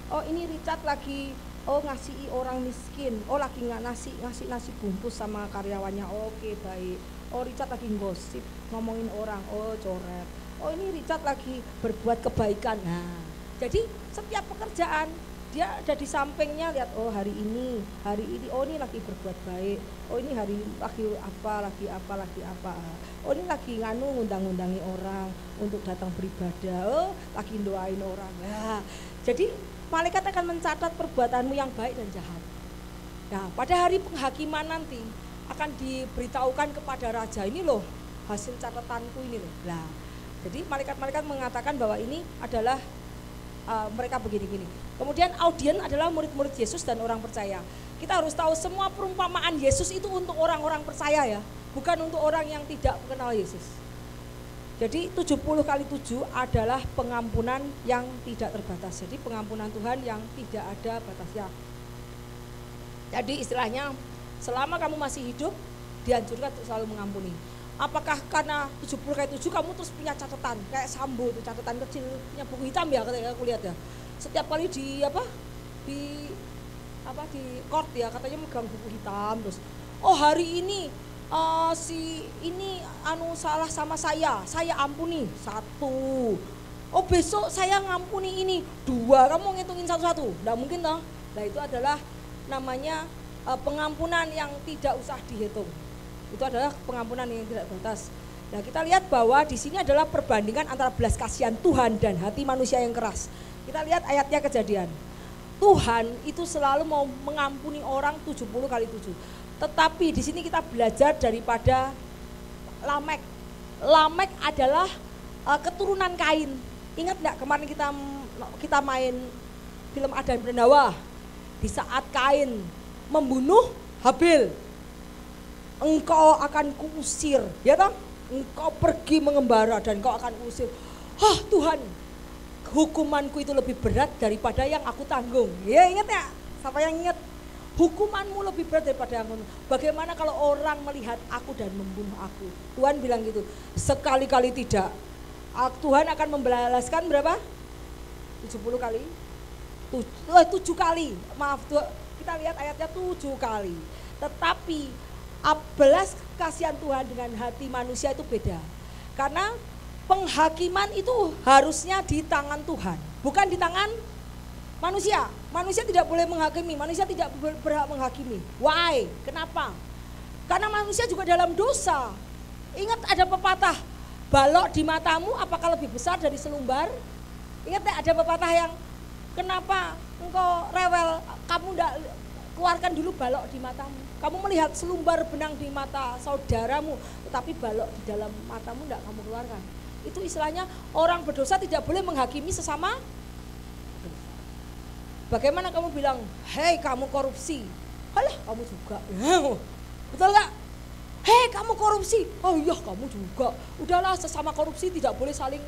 Oh ini Richard lagi ngasih orang miskin. Oh lagi ngasih nasi bungkus sama karyawannya. Oke baik. Oh Richard lagi gosip ngomongin orang. Oh coret. Oh ini Richard lagi berbuat kebaikan. Nah jadi setiap pekerjaan dia ada di sampingnya, lihat hari ini oh ini lagi berbuat baik, oh ini hari lagi apa, oh ini lagi ngundang-ngundangi orang untuk datang beribadah, oh lagi doain orang. Nah, jadi malaikat akan mencatat perbuatanmu yang baik dan jahat. Nah pada hari penghakiman nanti akan diberitahukan kepada raja, ini loh hasil catatanku ini loh. Nah jadi malaikat-malaikat mengatakan bahwa ini adalah mereka begini-gini. Kemudian audien adalah murid-murid Yesus dan orang percaya. Kita harus tahu semua perumpamaan Yesus itu untuk orang-orang percaya ya, bukan untuk orang yang tidak mengenal Yesus. Jadi 70 kali 7 adalah pengampunan yang tidak terbatas. Jadi pengampunan Tuhan yang tidak ada batasnya. Jadi istilahnya selama kamu masih hidup dianjurkan untuk selalu mengampuni. Apakah karena 70 kali 7 kamu terus punya catatan kayak Sambo itu catatan kecil punya buku hitam ya katanya aku lihat ya. Setiap kali di court ya katanya megang buku hitam terus. Oh hari ini si ini salah sama saya ampuni 1. Oh besok saya ngampuni ini 2. Kamu ngitungin satu-satu, enggak mungkin toh. Nah itu adalah namanya pengampunan yang tidak usah dihitung. Itu adalah pengampunan yang tidak batas. Nah kita lihat bahwa di sini adalah perbandingan antara belas kasihan Tuhan dan hati manusia yang keras. Kita lihat ayatnya Kejadian. Tuhan itu selalu mau mengampuni orang 70 kali 7. Tetapi di sini kita belajar daripada Lamek. Lamek adalah keturunan Kain. Ingat enggak kemarin kita main film Adam dan Hawa. Di saat Kain membunuh Habil, engkau akan kuusir, ya toh? Engkau pergi mengembara dan engkau akan kuusir. Tuhan, hukumanku itu lebih berat daripada yang aku tanggung. Ya ingat ya, siapa yang ingat? Hukumanmu lebih berat daripada yang aku. Bagaimana kalau orang melihat aku dan membunuh aku? Tuhan bilang gitu, sekali-kali tidak. Tuhan akan membalaskan berapa? 70 kali? 7 kali, maaf kita lihat ayatnya 7 kali. Tetapi belas kasihan Tuhan dengan hati manusia itu beda. Karena penghakiman itu harusnya di tangan Tuhan, bukan di tangan manusia. Manusia tidak boleh menghakimi, manusia tidak berhak menghakimi. Why? Kenapa? Karena manusia juga dalam dosa. Ingat ada pepatah, balok di matamu apakah lebih besar dari selumbar? Ingat ada pepatah yang Kenapa engkau rewel? Kamu tidak keluarkan dulu balok di matamu. Kamu melihat selumbar benang di mata saudaramu, tetapi balok di dalam matamu tidak kamu keluarkan. Itu istilahnya orang berdosa tidak boleh menghakimi sesama. Bagaimana kamu bilang, hei kamu korupsi, halah kamu juga, betul gak? Hei kamu korupsi, oh iya kamu juga. Udahlah, sesama korupsi tidak boleh saling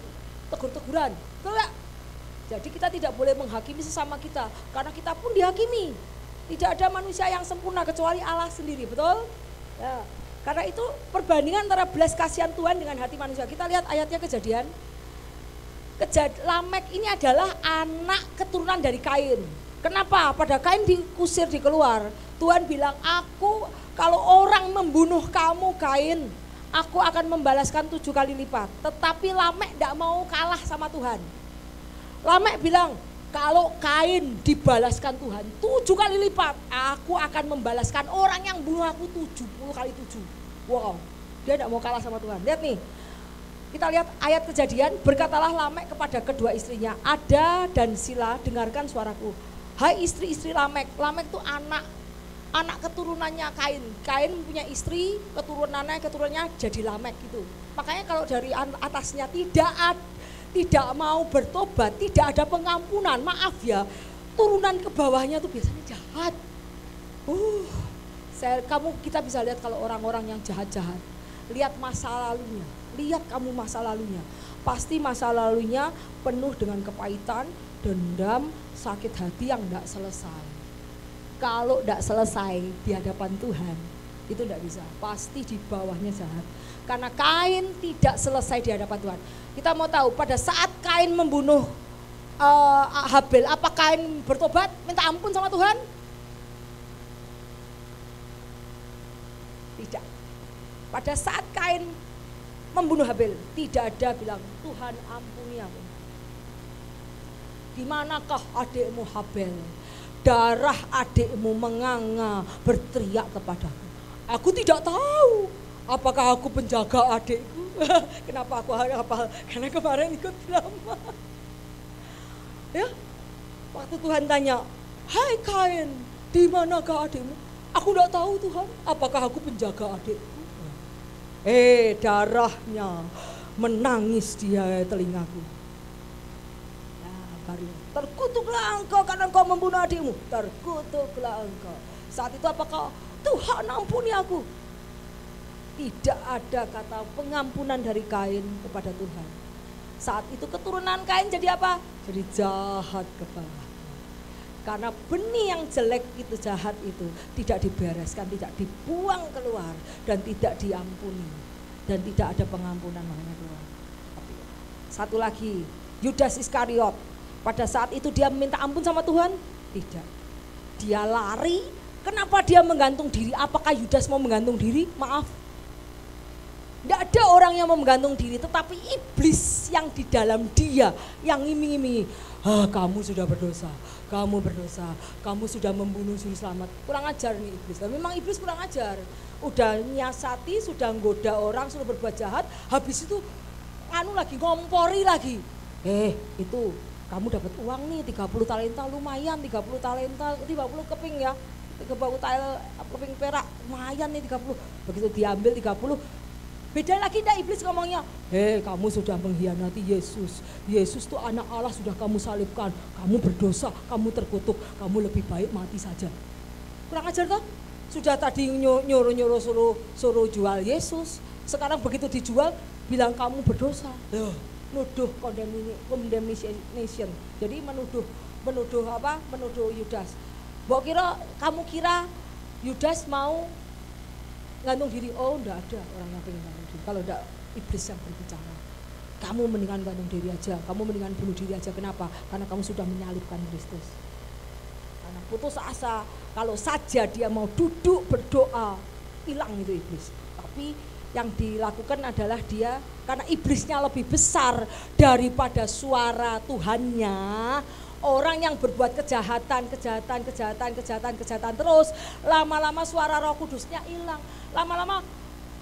tegur-teguran, betul gak? Jadi kita tidak boleh menghakimi sesama kita, karena kita pun dihakimi. Tidak ada manusia yang sempurna kecuali Allah sendiri, betul? Ya, karena itu perbandingan antara belas kasihan Tuhan dengan hati manusia. Kita lihat ayatnya Kejadian. Lamek ini adalah anak keturunan dari Kain. Kenapa? Pada Kain dikusir, dikeluar. Tuhan bilang, aku kalau orang membunuh kamu Kain, aku akan membalaskan 7 kali lipat. Tetapi Lamek tidak mau kalah sama Tuhan. Lamek bilang, kalau Kain dibalaskan Tuhan 7 kali lipat, aku akan membalaskan orang yang bunuh aku 70 kali 7. Wow, dia tidak mau kalah sama Tuhan. Lihat nih, kita lihat ayat Kejadian, berkatalah Lamek kepada kedua istrinya, Ada dan Sila, dengarkan suaraku. Hai istri-istri Lamek. Lamek itu anak keturunannya Kain. Kain punya istri, keturunannya jadi Lamek gitu. Makanya kalau dari atasnya tidak mau bertobat, tidak ada pengampunan, maaf ya, turunan ke bawahnya tuh biasanya jahat. Kita bisa lihat kalau orang-orang yang jahat-jahat, lihat masa lalunya. Lihat kamu masa lalunya, pasti masa lalunya penuh dengan kepahitan, dendam, sakit hati yang tidak selesai. Kalau tidak selesai di hadapan Tuhan, itu tidak bisa, pasti di bawahnya jahat. Karena Kain tidak selesai di hadapan Tuhan. Kita mau tahu pada saat Kain membunuh Habel, apa Kain bertobat, minta ampun sama Tuhan? Tidak. Pada saat Kain membunuh Habel, tidak ada bilang, Tuhan ampuni aku. Di manakah adikmu Habel? Darah adikmu menganga, berteriak kepadaku. Aku tidak tahu, apakah aku penjaga adikku? Kenapa aku hafal? Karena kemarin ikut drama. Ya, waktu Tuhan tanya, hai Kain, di manakah adikmu? Aku tidak tahu Tuhan, apakah aku penjaga adikku? Darahnya menangis di telingaku. Nah, baru terkutuklah engkau karena engkau membunuh adikmu. Terkutuklah engkau. Saat itu apakah Tuhan ampuni aku? Tidak ada kata pengampunan dari Kain kepada Tuhan. Saat itu keturunan Kain jadi apa? Jadi jahat ke bawah. Karena benih yang jelek itu, jahat itu tidak dibereskan, tidak dibuang keluar dan tidak diampuni dan tidak ada pengampunan makanya keluar. Satu lagi, Yudas Iskariot, pada saat itu dia minta ampun sama Tuhan? Tidak. Dia lari. Kenapa dia menggantung diri? Apakah Yudas mau menggantung diri? Maaf. Tidak ada orang yang mau menggantung diri, tetapi iblis yang di dalam dia yang ngiming-ngimingi. Kamu sudah berdosa, kamu sudah membunuh juru selamat. Kurang ajar nih iblis. Memang iblis kurang ajar. Udah nyiasati, sudah nggoda orang, sudah berbuat jahat, habis itu ngompori lagi. Itu kamu dapat uang nih 30 talenta, lumayan 30 talenta, 30 keping ya. 30 keping perak, lumayan nih 30. Begitu diambil 30, beda lagi dah iblis ngomongnya, kamu sudah mengkhianati Yesus. Yesus tuh anak Allah, sudah kamu salibkan. Kamu berdosa, kamu terkutuk, kamu lebih baik mati saja. Kurang ajar toh? Sudah tadi nyuruh suruh jual Yesus. Sekarang begitu dijual, bilang kamu berdosa. Nuduh condemnation. Jadi menuduh Yudas. Kamu kira Yudas mau gantung diri? Oh, enggak ada orang yang pengen gantung diri. Kalau enggak, iblis yang berbicara. Kamu mendingan gantung diri aja, kamu mendingan bunuh diri aja. Kenapa? Karena kamu sudah menyalibkan Kristus. Karena putus asa, kalau saja dia mau duduk berdoa, hilang itu iblis. Tapi yang dilakukan adalah dia, karena iblisnya lebih besar daripada suara Tuhannya. Orang yang berbuat kejahatan terus, lama-lama suara Roh Kudusnya hilang. Lama-lama,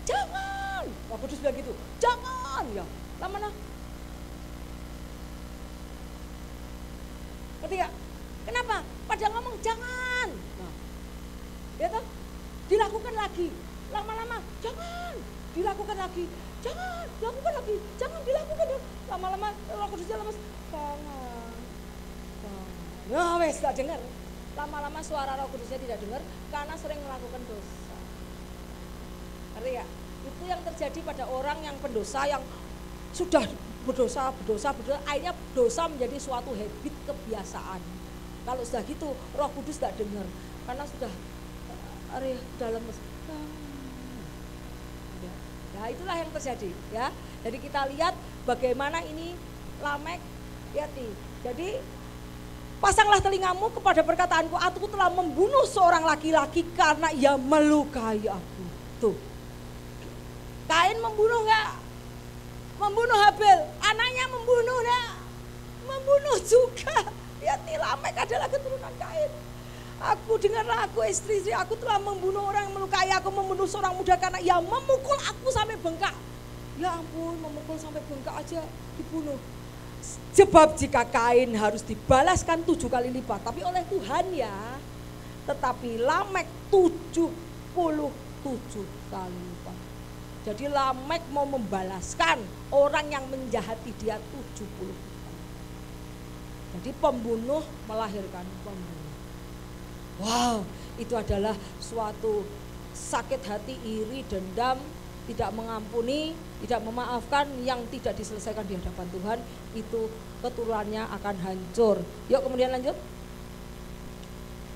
jangan. Roh Kudus bilang gitu, jangan ya. Lama-lama Ngerti gak? Kenapa? Pada ngomong jangan. Nah, ya toh? Dilakukan lagi. Lama-lama jangan. Dilakukan lagi. Jangan, dilakukan lagi. Jangan dilakukan. Lama-lama Roh Kudusnya lemes. Jangan. Nah, wes gak dengar. Lama-lama suara Roh Kudusnya tidak dengar karena sering melakukan dosa. Ngerti ya? Itu yang terjadi pada orang yang pendosa, yang sudah berdosa, akhirnya dosa menjadi suatu habit, kebiasaan. Kalau sudah gitu, Roh Kudus tidak dengar karena sudah dalam. Nah, itulah yang terjadi, ya. Jadi kita lihat bagaimana ini Lamek, lihat nih. Jadi pasanglah telingamu kepada perkataanku, aku telah membunuh seorang laki-laki karena ia melukai aku. Tuh. Kain membunuh enggak? Membunuh Habel, anaknya membunuh enggak? Membunuh juga. Lihat nih, Lamek adalah keturunan Kain. Aku dengarlah, aku istri aku telah membunuh orang yang melukai aku, membunuh seorang muda karena ia memukul aku sampai bengkak. Ya ampun, memukul sampai bengkak aja dibunuh. Sebab jika Kain harus dibalaskan 7 kali lipat, tapi oleh Tuhan ya. Tetapi Lamek 77 kali lipat. Jadi Lamek mau membalaskan orang yang menjahati dia 70 kali. Jadi pembunuh melahirkan pembunuh. Wow, itu adalah suatu sakit hati, iri, dendam, tidak mengampuni, tidak memaafkan, yang tidak diselesaikan di hadapan Tuhan, itu keturunannya akan hancur. Yuk kemudian lanjut.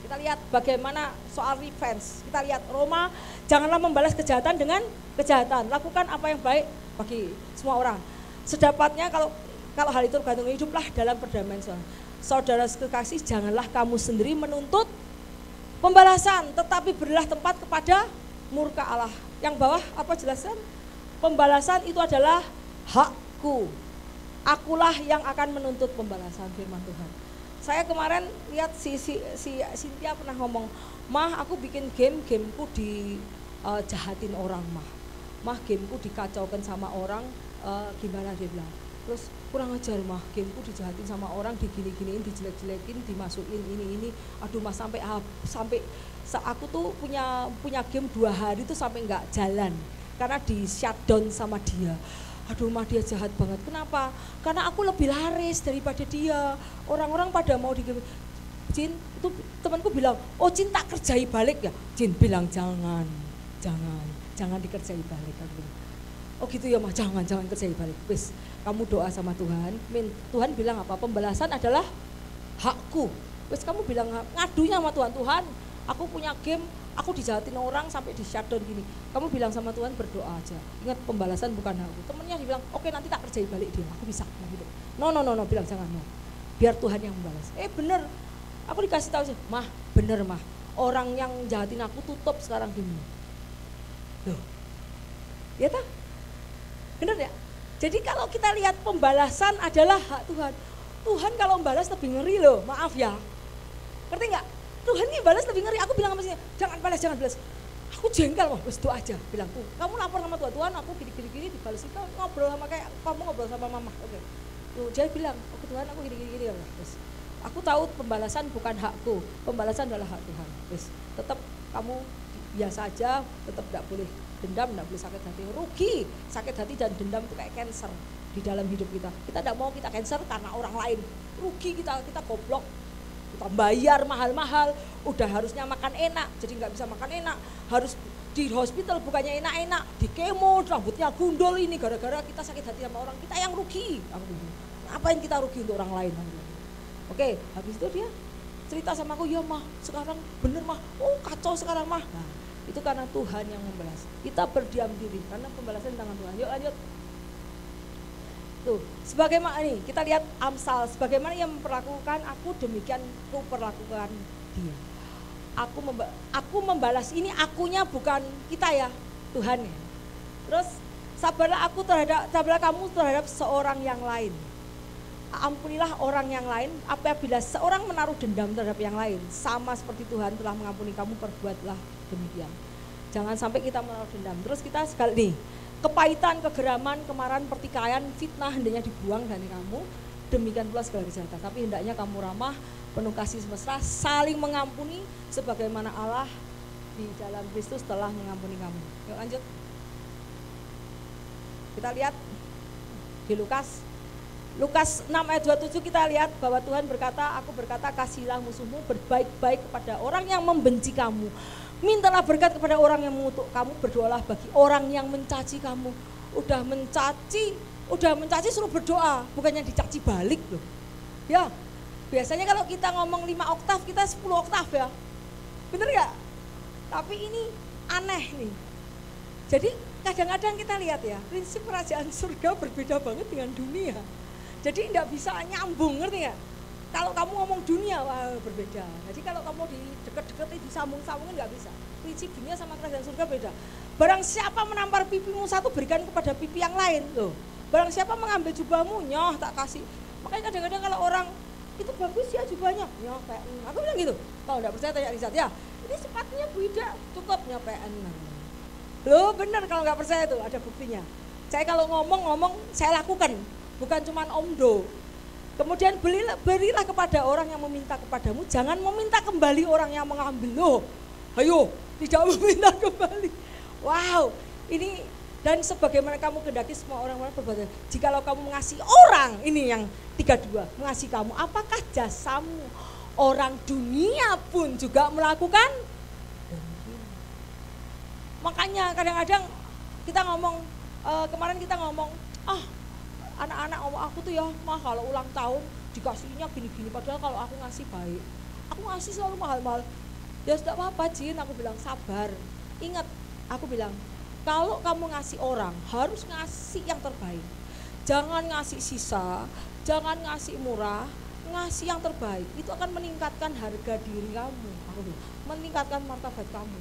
Kita lihat bagaimana soal revenge. Kita lihat Roma, janganlah membalas kejahatan dengan kejahatan. Lakukan apa yang baik bagi semua orang. Sedapatnya kalau hal itu tergantung, hiduplah dalam perdamaian. Saudara kekasih, janganlah kamu sendiri menuntut pembalasan, tetapi berilah tempat kepada murka Allah. Yang bawah apa jelasan? Pembalasan itu adalah hakku. Akulah yang akan menuntut pembalasan, firman Tuhan. Saya kemarin lihat si Cynthia pernah ngomong, "Mah, aku bikin gameku dijahatin orang, Mah, gameku dikacaukan sama orang, gimana?" dia bilang. Terus kurang ajar, Mah, gameku dijahatin sama orang, digini-giniin, dijelek-jelekin, dimasukin ini. Aduh, Mah, sampai aku tuh punya game 2 hari tuh sampai nggak jalan karena di shutdown sama dia. Aduh, Mah, dia jahat banget. Kenapa? Karena aku lebih laris daripada dia. Orang-orang pada mau di game. Jin, itu temanku bilang, "Oh, Jin, tak kerjai balik ya?" Jin bilang, jangan dikerjai balik. Aku bilang, "Oh gitu ya, Mah, jangan kerjai balik. Wis, kamu doa sama Tuhan. Tuhan bilang apa? Pembalasan adalah hakku. Wis, kamu bilang ngadunya sama Tuhan, aku punya game, aku dijahatin orang sampai di shutdown gini. Kamu bilang sama Tuhan, berdoa aja. Ingat, pembalasan bukan hakku." Temennya dibilang, "Oke, nanti tak kerjai balik dia. Aku bisa." Gitu. No, bilang jangan, no. Biar Tuhan yang membalas. Bener. Aku dikasih tahu sih, "Mah, bener, Mah. Orang yang jahatin aku tutup sekarang gini." Loh. Ya tak? Bener ya? Jadi kalau kita lihat pembalasan adalah hak Tuhan. Tuhan kalau membalas lebih ngeri loh, maaf ya. Ngerti nggak? Tuhan ini balas lebih ngeri. Aku bilang sama dia, jangan balas. Aku jengkel, wah, wes doa aja. Bilang, tuh, kamu lapor sama Tuhan, aku gini dibalas. Itu ngobrol sama kayak kamu ngobrol sama mama. Oke. Tuh, dia bilang, "Oke Tuhan, aku gini. Terus, aku tahu pembalasan bukan hakku, pembalasan adalah hak Tuhan. Terus, tetap kamu biasa aja, tetap tidak boleh dendam, tidak boleh sakit hati. Rugi, sakit hati dan dendam itu kayak cancer di dalam hidup kita. Kita tidak mau kita cancer karena orang lain. Rugi kita goblok. Kita bayar mahal-mahal, udah harusnya makan enak, jadi nggak bisa makan enak. Harus di hospital bukannya enak-enak, di kemo, rambutnya gundul ini gara-gara kita sakit hati sama orang. Kita yang rugi. Ngapain kita rugi untuk orang lain? Oke, habis itu dia cerita sama aku, "Ya, Mah, sekarang bener, Mah. Oh, kacau sekarang, Mah." Nah, itu karena Tuhan yang membalas. Kita berdiam diri karena pembalasan di tangan Tuhan. Yuk lanjut. Tuh, sebagaimana nih kita lihat Amsal, sebagaimana yang memperlakukan aku, demikian ku perlakukan dia. Aku membalas, ini akunya bukan kita ya, Tuhan ya. Terus sabarlah kamu terhadap seorang yang lain. Ampunilah orang yang lain apabila seorang menaruh dendam terhadap yang lain, sama seperti Tuhan telah mengampuni kamu, perbuatlah demikian. Jangan sampai kita menaruh dendam. Terus kita sekali nih, kepahitan, kegeraman, kemarahan, pertikaian, fitnah hendaknya dibuang dari kamu. demikian pula segala kejahatan. Tapi hendaknya kamu ramah, penuh kasih mesra, saling mengampuni sebagaimana Allah di dalam Kristus telah mengampuni kamu. Yuk lanjut. Kita lihat di Lukas 6 ayat 27 kita lihat bahwa Tuhan berkata, aku berkata kasihilah musuhmu, berbaik-baik kepada orang yang membenci kamu. Mintalah berkat kepada orang yang mengutuk kamu, berdoalah bagi orang yang mencaci kamu. Udah mencaci suruh berdoa, bukannya dicaci balik loh. Ya, biasanya kalau kita ngomong 5 oktav, kita 10 oktav ya. Bener gak? Tapi ini aneh nih. Jadi kadang-kadang kita lihat ya, prinsip kerajaan surga berbeda banget dengan dunia. Jadi tidak bisa nyambung, ngerti gak? Kalau kamu ngomong dunia, wah berbeda. Jadi kalau kamu di deket-deket disambung-sambungin nggak bisa. Prinsip dunia sama kerajaan surga beda. Barang siapa menampar pipimu satu, berikan kepada pipi yang lain loh. Barang siapa mengambil jubahmu, nyoh tak kasih. Makanya kadang-kadang kalau orang itu bagus ya jubahnya, nyoh PN. Aku bilang gitu. Kalau nggak percaya tanya Rizat ya. Ini sepatunya Bu Ida, cukup nyoh PN. Loh bener kalau nggak percaya itu ada buktinya. Saya kalau ngomong saya lakukan, bukan cuma omdo. Kemudian berilah kepada orang yang meminta kepadamu, jangan meminta kembali orang yang mengambil. Loh, ayo tidak meminta kembali. Wow, ini dan sebagaimana kamu kehendaki semua orang-orang berbuat. Jikalau kamu mengasihi orang, ini yang 32, mengasihi kamu, apakah jasamu? Orang dunia pun juga melakukan. Makanya kadang-kadang kita ngomong, kemarin kita ngomong, anak-anak ngomong aku tuh ya mah kalau ulang tahun dikasihnya gini-gini, padahal kalau aku ngasih baik, aku ngasih selalu mahal-mahal. Ya sudah apa-apa Jin, aku bilang sabar. Ingat, aku bilang kalau kamu ngasih orang harus ngasih yang terbaik. Jangan ngasih sisa, jangan ngasih murah, ngasih yang terbaik. Itu akan meningkatkan harga diri kamu, aku bilang, meningkatkan martabat kamu.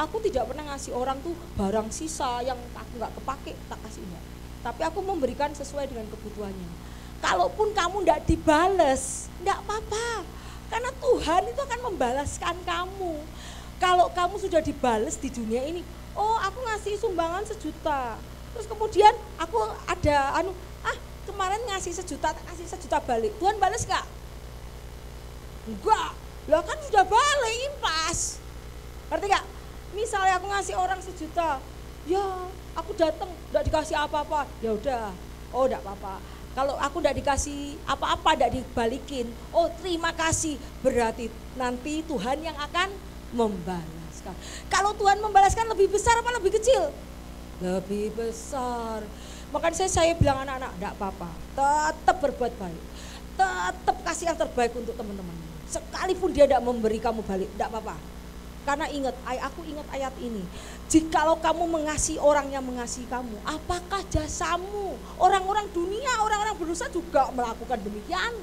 Aku tidak pernah ngasih orang tuh barang sisa yang aku nggak kepake, tak kasih enggak. Tapi aku memberikan sesuai dengan kebutuhannya. Kalaupun kamu tidak dibales, tidak apa-apa. Karena Tuhan itu akan membalaskan kamu. Kalau kamu sudah dibales di dunia ini, oh aku ngasih sumbangan 1 juta. Terus kemudian aku ada kemarin ngasih 1 juta, kasih 1 juta balik. Tuhan bales gak? Enggak. Lah kan sudah balik, impas. Ngerti gak? Misalnya aku ngasih orang 1 juta, ya aku datang enggak dikasih apa-apa, ya udah, oh enggak apa-apa. Kalau aku enggak dikasih apa-apa, enggak dibalikin, oh terima kasih, berarti nanti Tuhan yang akan membalaskan. Kalau Tuhan membalaskan lebih besar apa lebih kecil? Lebih besar. Makanya saya bilang anak-anak, enggak apa-apa, tetap berbuat baik, tetap kasih yang terbaik untuk teman-teman. Sekalipun dia enggak memberi kamu balik, enggak apa-apa. Karena aku ingat ayat ini. Jikalau kamu mengasihi orang yang mengasihi kamu, apakah jasamu? Orang-orang dunia, orang-orang berdosa juga melakukan demikian.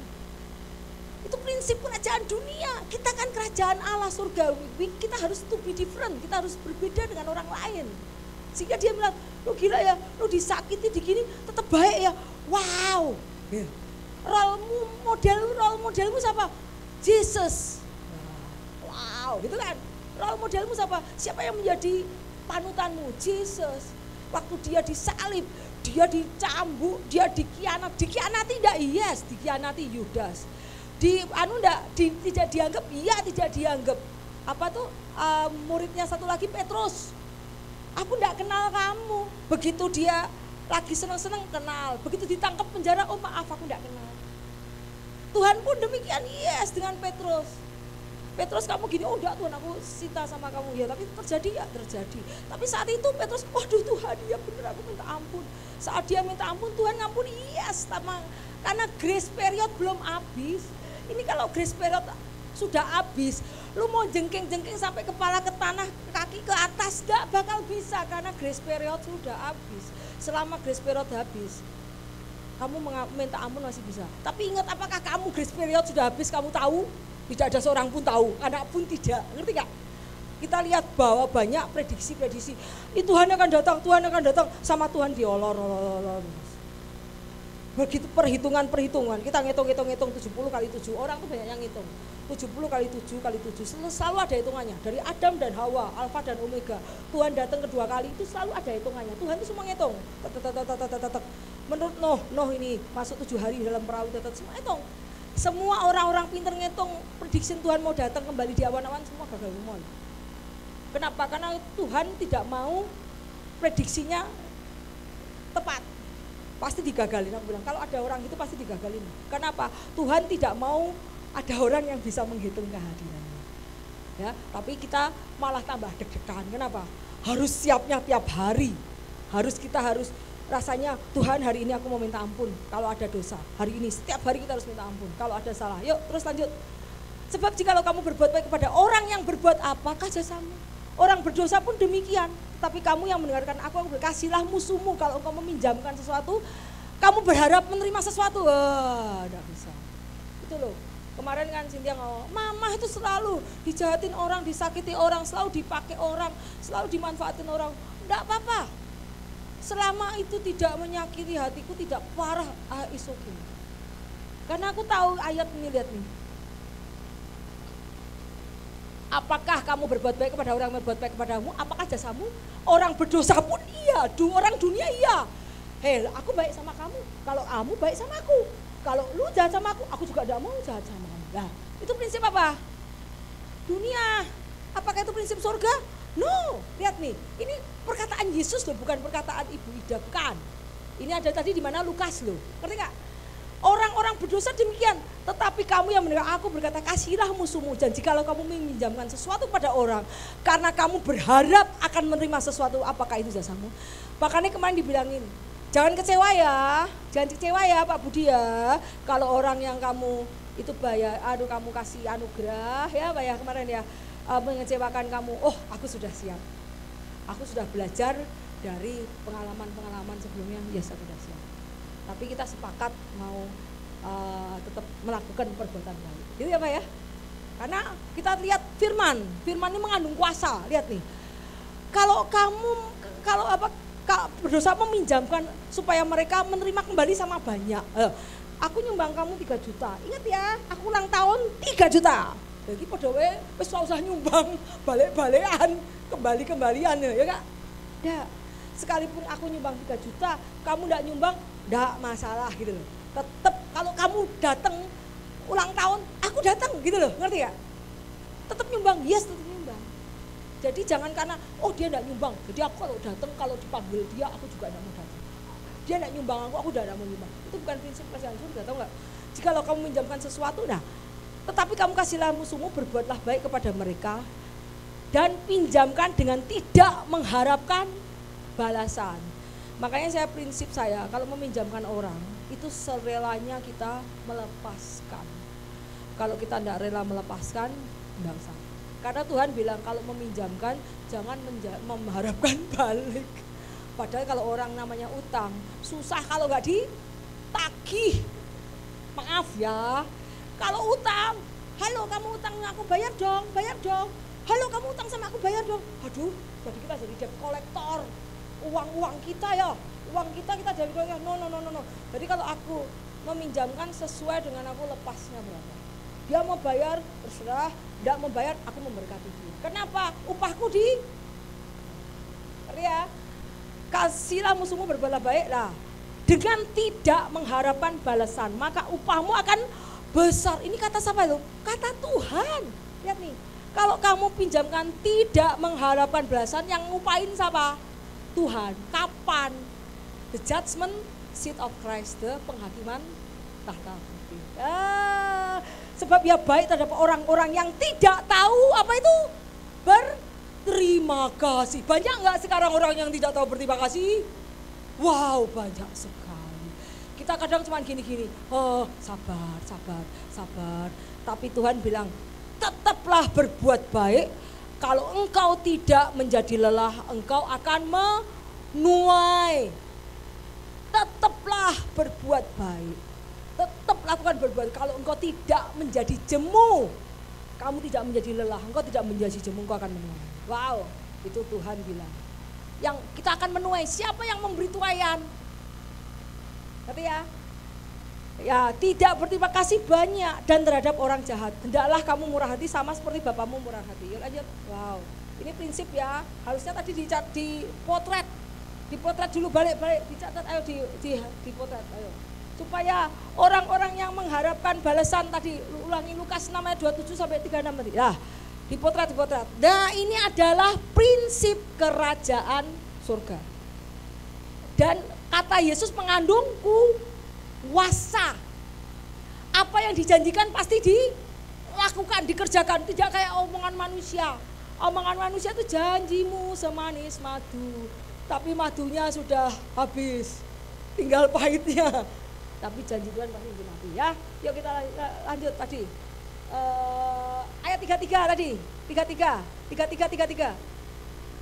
Itu prinsip kerajaan dunia. Kita kan kerajaan Allah surgawi. Kita harus to be different. Kita harus berbeda dengan orang lain. Sehingga dia bilang, lu gila ya, lu disakiti digini tetap baik ya. Wow. Role modelmu siapa? Jesus. Wow, gitu kan. Role modelmu siapa? Siapa yang menjadi panutanmu? Jesus. Waktu dia disalib, dia dicambuk, dia dikhianati enggak? Yes, dikhianati Yudas. Tidak dianggap? Iya, tidak dianggap. Apa tuh muridnya satu lagi Petrus. Aku enggak kenal kamu. Begitu dia lagi senang-senang kenal. Begitu ditangkap penjara, oh maaf aku enggak kenal. Tuhan pun demikian, yes, dengan Petrus. Petrus kamu gini, oh enggak Tuhan aku cinta sama kamu ya, tapi terjadi ya terjadi. Tapi saat itu Petrus, waduh Tuhan ya bener aku minta ampun. Saat dia minta ampun Tuhan ngampuni, yes, karena grace period belum habis. Ini kalau grace period sudah habis, lu mau jengking-jengking sampai kepala ke tanah, kaki ke atas gak bakal bisa karena grace period sudah habis. Selama grace period habis, kamu minta ampun masih bisa. Tapi ingat, apakah kamu grace period sudah habis kamu tahu? Tidak ada seorang pun tahu, anak pun tidak, ngerti gak? Kita lihat bahwa banyak prediksi-prediksi, Tuhan akan datang, sama Tuhan diolor-olor. Begitu perhitungan, kita ngitung 70 kali 7, orang tuh banyak yang ngitung. 70 kali 7 kali 7, selalu ada hitungannya. Dari Adam dan Hawa, Alfa dan Omega, Tuhan datang kedua kali, itu selalu ada hitungannya. Tuhan itu semua ngitung, Menurut Nuh ini masuk 7 hari dalam perahu tetap semua itu. Semua orang-orang pintar ngitung prediction Tuhan mau datang kembali di awan-awan semua gagal semua. Kenapa? Karena Tuhan tidak mau prediksinya tepat. Pasti digagalin. Aku bilang kalau ada orang itu pasti digagalin. Kenapa? Tuhan tidak mau ada orang yang bisa menghitung kehadirannya. Ya, tapi kita malah tambah deg-degan. Kenapa? Harus siapnya tiap hari. Kita harus rasanya Tuhan hari ini aku mau minta ampun kalau ada dosa. Hari ini setiap hari kita harus minta ampun kalau ada salah. Yuk terus lanjut. Sebab jikalau kamu berbuat baik kepada orang yang berbuat apakah jasamu? Orang berdosa pun demikian. Tapi kamu yang mendengarkan aku berkasihlah musuhmu. Kalau engkau meminjamkan sesuatu, kamu berharap menerima sesuatu. Enggak bisa. Itu loh. Kemarin kan Cynthia ngomong, mama itu selalu dijahatin orang, disakiti orang, selalu dipakai orang, selalu dimanfaatin orang. Enggak apa-apa. Selama itu tidak menyakiti hatiku, tidak parah, it's okay. Karena aku tahu ayat ini, lihat nih. Apakah kamu berbuat baik kepada orang yang berbuat baik kepadamu? Apakah jasamu? Orang berdosa pun iya, orang dunia iya. Hei, aku baik sama kamu, kalau kamu baik sama aku. Kalau lu jahat sama aku juga tidak mau jahat sama kamu. Nah, itu prinsip apa? Dunia. Apakah itu prinsip surga? No, lihat nih, ini perkataan Yesus loh, bukan perkataan Ibu Ida, bukan. Ini ada tadi di mana Lukas loh, ngerti gak? Orang-orang berdosa demikian, tetapi kamu yang mendengar aku berkata, kasihilah musuhmu. Dan jikalau kamu meminjamkan sesuatu pada orang, karena kamu berharap akan menerima sesuatu, apakah itu jasamu? Makanya kemarin dibilangin, jangan kecewa ya Pak Budi ya. Kalau orang yang kamu itu bayar, kamu kasih anugerah ya Pak ya kemarin ya, mengecewakan kamu, aku sudah siap. Aku sudah belajar dari pengalaman-pengalaman sebelumnya, ya saya sudah siap. Tapi kita sepakat mau tetap melakukan perbuatan baik. Gitu ya Pak ya. Karena kita lihat firman ini mengandung kuasa. Lihat nih. Kalau berdosa meminjamkan supaya mereka menerima kembali sama banyak. Aku nyumbang kamu 3 juta. Ingat ya, aku ulang tahun 3 juta. Jadi podowe wis usah nyumbang balik-balikan, kembali-kembalian ya Kak. Ya, sekalipun aku nyumbang 3 juta, kamu enggak nyumbang, enggak masalah gitu loh. Tetap kalau kamu datang ulang tahun, aku datang gitu loh, ngerti ya? Tetap nyumbang, yes tetap nyumbang. Jadi jangan karena dia enggak nyumbang, jadi aku kalau datang kalau dipanggil dia aku juga enggak mau datang. Dia enggak nyumbang aku enggak mau nyumbang. Itu bukan prinsip kerajaan surga, tahu enggak? Jikalau kamu minjamkan sesuatu, tetapi kamu kasihlah musuhmu, berbuatlah baik kepada mereka dan pinjamkan dengan tidak mengharapkan balasan. Makanya prinsip saya kalau meminjamkan orang itu serelanya kita melepaskan. Kalau kita tidak rela melepaskan, tidak usah. Karena Tuhan bilang kalau meminjamkan jangan mengharapkan balik. Padahal kalau orang namanya utang susah kalau nggak ditagih. Maaf ya. Kalau utang, halo kamu utang aku bayar dong. Halo kamu utang sama aku bayar dong. Aduh, jadi kita jadi debt collector. Uang kita ya, uang kita jadi kolektor. No. Jadi kalau aku meminjamkan sesuai dengan aku lepasnya berapa. Dia mau bayar terserah, tidak mau bayar aku memberkati dia. Kenapa? Upahku ya. Kasihlah musuhmu berbuatlah baik lah. Dengan tidak mengharapkan balasan, maka upahmu akan besar. Ini kata siapa itu? Kata Tuhan. Lihat nih, kalau kamu pinjamkan tidak mengharapkan balasan, yang ngupain siapa? Tuhan. Kapan? The judgment seat of Christ, the penghakiman tahta putih. Sebab ia baik terhadap orang-orang yang tidak tahu apa itu berterima kasih. Banyak nggak sekarang orang yang tidak tahu berterima kasih? Wow, banyak sekali. Kita kadang cuma gini-gini, sabar. Tapi Tuhan bilang, tetaplah berbuat baik. Kalau engkau tidak menjadi lelah, engkau akan menuai. Tetaplah berbuat baik. Tetap lakukan berbuat. Kalau engkau tidak menjadi jemu, kamu tidak menjadi lelah, engkau tidak menjadi jemu, engkau akan menuai. Wow, itu Tuhan bilang. Yang kita akan menuai, siapa yang memberi tuaian? Tapi ya tidak berterima kasih banyak dan terhadap orang jahat. Hendaklah kamu murah hati sama seperti Bapamu murah hati. Yuk lanjut. Wow, ini prinsip ya. Harusnya tadi di potret. Dipotret dulu, balik, dicatat, ayo dipotret, ayo. Supaya orang-orang yang mengharapkan balasan tadi, ulangi Lukas 6 ayat 27 sampai 36 tadi. Nah, dipotret. Nah, ini adalah prinsip kerajaan surga. Dan kata Yesus mengandung kuasa. Apa yang dijanjikan pasti dilakukan, dikerjakan, tidak kayak omongan manusia. Omongan manusia itu janjimu semanis madu, tapi madunya sudah habis, tinggal pahitnya. Tapi janji Tuhan pasti digenapi ya. Yuk kita lanjut tadi. Ayat 33 tadi. 33.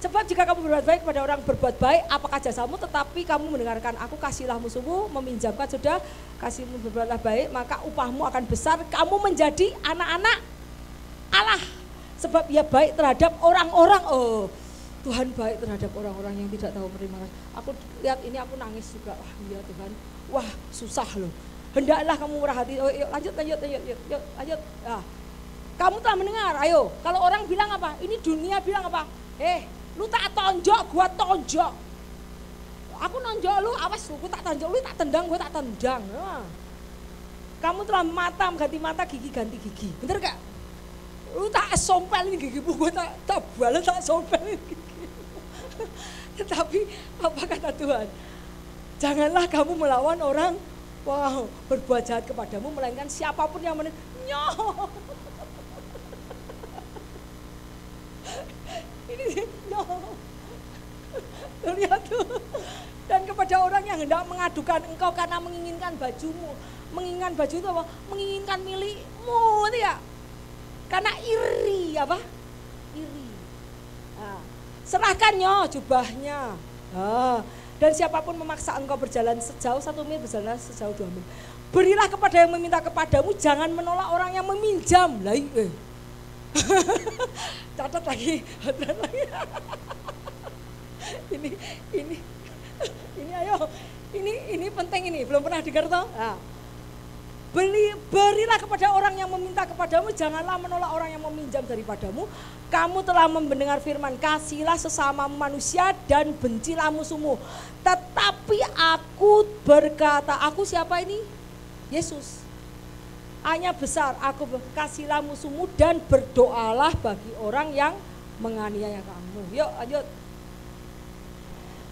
Sebab jika kamu berbuat baik kepada orang berbuat baik, apakah jasamu? Tetapi kamu mendengarkan aku, kasihlah musuhmu, meminjamkan sudah, kasihmu berbuatlah baik, maka upahmu akan besar. Kamu menjadi anak-anak Allah. Sebab ia baik terhadap orang-orang. Oh, Tuhan baik terhadap orang-orang yang tidak tahu berterima kasih. Aku lihat ini, aku nangis juga. Wah, iya Tuhan. Wah, susah loh. Hendaklah kamu murah hati. Oh, yuk, lanjut. Nah, kamu telah mendengar. Ayo, kalau orang bilang apa? Ini dunia bilang apa? Lu tak tonjok, gua tonjok. Aku nonjok lu, awas lu, gua tak tonjok lu, tak tendang, gua tak tendang. Nah. Kamu telah mata ganti mata, gigi ganti gigi. Bener gak? Lu tak sompelin gigimu, gua tak balas, tak sompelin gigi. Tetapi apa kata Tuhan? Janganlah kamu melawan orang berbuat jahat kepadamu, melainkan siapapun yang nyoh. Ini lihat tuh. Dan kepada orang yang hendak mengadukan engkau karena menginginkan bajumu. Menginginkan baju itu apa? Menginginkan milikmu itu ya. Karena iri apa? Iri. Nah, serahkan jubahnya. Nah, dan siapapun memaksa engkau berjalan sejauh 1 mil, berjalan sejauh 2 mil. Berilah kepada yang meminta kepadamu, jangan menolak orang yang meminjam. Catat lagi. ini ayo, ini penting, ini belum pernah dengar toh. Nah, berilah kepada orang yang meminta kepadamu, janganlah menolak orang yang meminjam daripadamu. Kamu telah mendengar firman, kasihlah sesamamu manusia dan bencilah musuhmu. Tetapi aku berkata, aku siapa ini? Yesus. Hanya besar, aku kasihlah musuhmu dan berdoalah bagi orang yang menganiaya kamu. Yuk lanjut.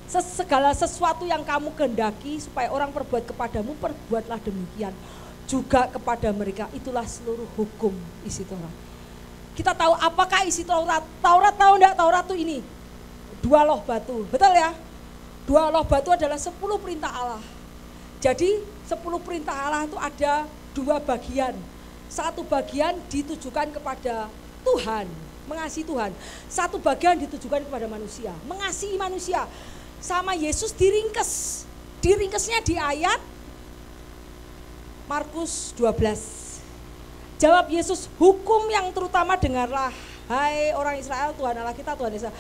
Segala sesuatu yang kamu kehendaki supaya orang perbuat kepadamu, perbuatlah demikian juga kepada mereka. Itulah seluruh hukum isi Taurat. Kita tahu apakah isi Taurat? Taurat tahu enggak? Taurat itu ini 2 loh batu, betul ya? 2 loh batu adalah 10 perintah Allah. Jadi 10 perintah Allah itu ada 2 bagian. Satu bagian ditujukan kepada Tuhan, mengasihi Tuhan. Satu bagian ditujukan kepada manusia, mengasihi manusia. Sama Yesus diringkes. Diringkesnya di ayat Markus 12. Jawab Yesus, hukum yang terutama dengarlah, hai orang Israel, Tuhan Allah kita Tuhan Yesus.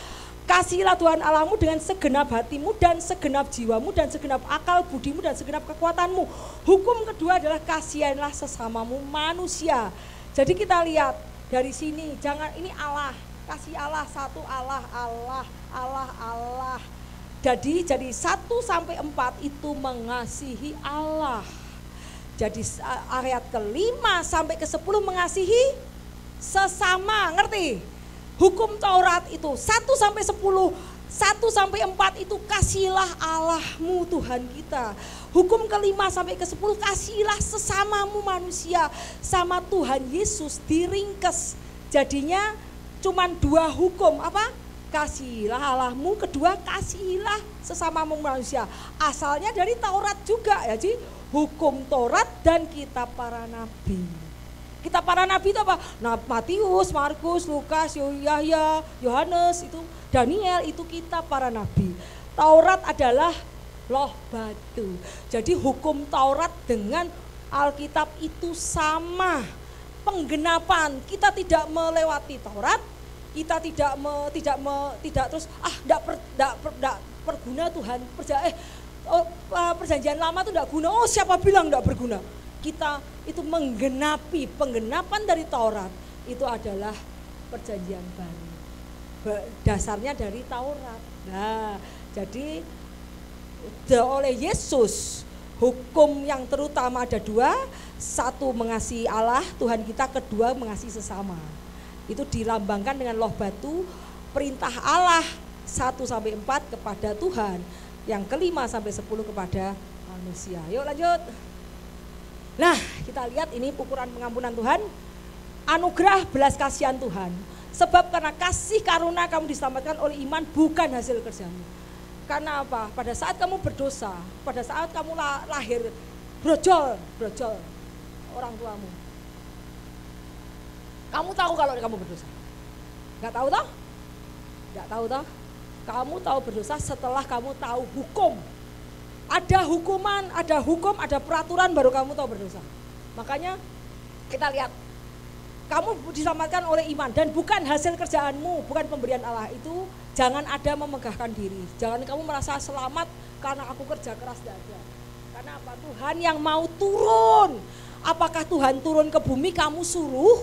Kasihilah Tuhan Allahmu dengan segenap hatimu dan segenap jiwamu dan segenap akal budimu dan segenap kekuatanmu. Hukum kedua adalah kasihanlah sesamamu manusia. Jadi kita lihat dari sini, jangan ini Allah, kasih Allah, satu Allah. Jadi 1 sampai 4 itu mengasihi Allah. Jadi ayat ke-5 sampai ke-10 mengasihi sesama, ngerti? Hukum Taurat itu 1 sampai 10, 1 sampai 4 itu kasihilah Allahmu Tuhan kita. Hukum ke-5 sampai ke-10 kasihilah sesamamu manusia. Sama Tuhan Yesus diringkes. Jadinya cuman 2 hukum, apa? Kasihilah Allahmu, kedua kasihilah sesamamu manusia. Asalnya dari Taurat juga ya, jadi hukum Taurat dan kitab para nabi. Kitab para nabi itu apa? Nah, Matius, Markus, Lukas, Yahya, Yohanes, itu Daniel, itu kitab para nabi. Taurat adalah loh batu. Jadi hukum Taurat dengan Alkitab itu sama. Penggenapan, kita tidak melewati Taurat, kita tidak terus enggak berguna Tuhan. Perjanjian lama itu enggak guna. Oh, siapa bilang enggak berguna? Kita itu menggenapi, penggenapan dari Taurat itu adalah perjanjian baru. Dasarnya dari Taurat. Nah, jadi oleh Yesus. Hukum yang terutama ada dua, satu mengasihi Allah Tuhan kita, kedua mengasihi sesama. Itu dilambangkan dengan loh batu, perintah Allah 1-4 kepada Tuhan, yang ke-5-10 kepada manusia. Yuk lanjut. Nah, kita lihat ini ukuran pengampunan Tuhan, anugerah belas kasihan Tuhan. Sebab karena kasih karunia kamu diselamatkan oleh iman, bukan hasil kerjamu. Karena apa? Pada saat kamu berdosa, pada saat kamu lahir, brojol orang tuamu. Kamu tahu kalau kamu berdosa? Gak tahu toh? Gak tahu toh? Kamu tahu berdosa setelah kamu tahu hukum. Ada hukuman, ada hukum, ada peraturan, baru kamu tahu berdosa. Makanya kita lihat, kamu diselamatkan oleh iman dan bukan hasil kerjaanmu, bukan pemberian Allah. Itu jangan ada memegahkan diri. Jangan kamu merasa selamat karena aku kerja keras, tidak ada. Karena apa? Tuhan yang mau turun. Apakah Tuhan turun ke bumi kamu suruh?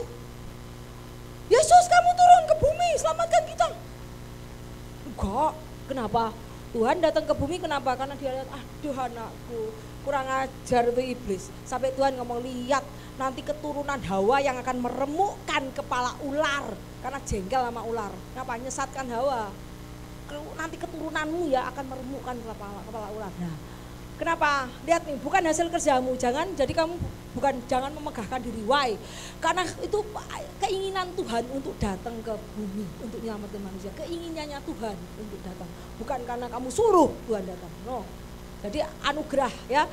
Yesus, kamu turun ke bumi, selamatkan kita. Enggak. Kenapa? Tuhan datang ke bumi kenapa? Karena dia lihat, aduh anakku, kurang ajar itu iblis. Sampai Tuhan ngomong, lihat nanti keturunan Hawa yang akan meremukkan kepala ular. Karena jengkel sama ular. Kenapa? Nyesatkan Hawa. Nanti keturunanmu ya akan meremukkan kepala ular. Nah, kenapa? Lihat nih, bukan hasil kerjamu. Jangan memegahkan diri. Why? Karena itu keinginan Tuhan untuk datang ke bumi, untuk menyelamatkan manusia. Keinginannya Tuhan untuk datang. Bukan karena kamu suruh Tuhan datang. No. Jadi anugerah ya.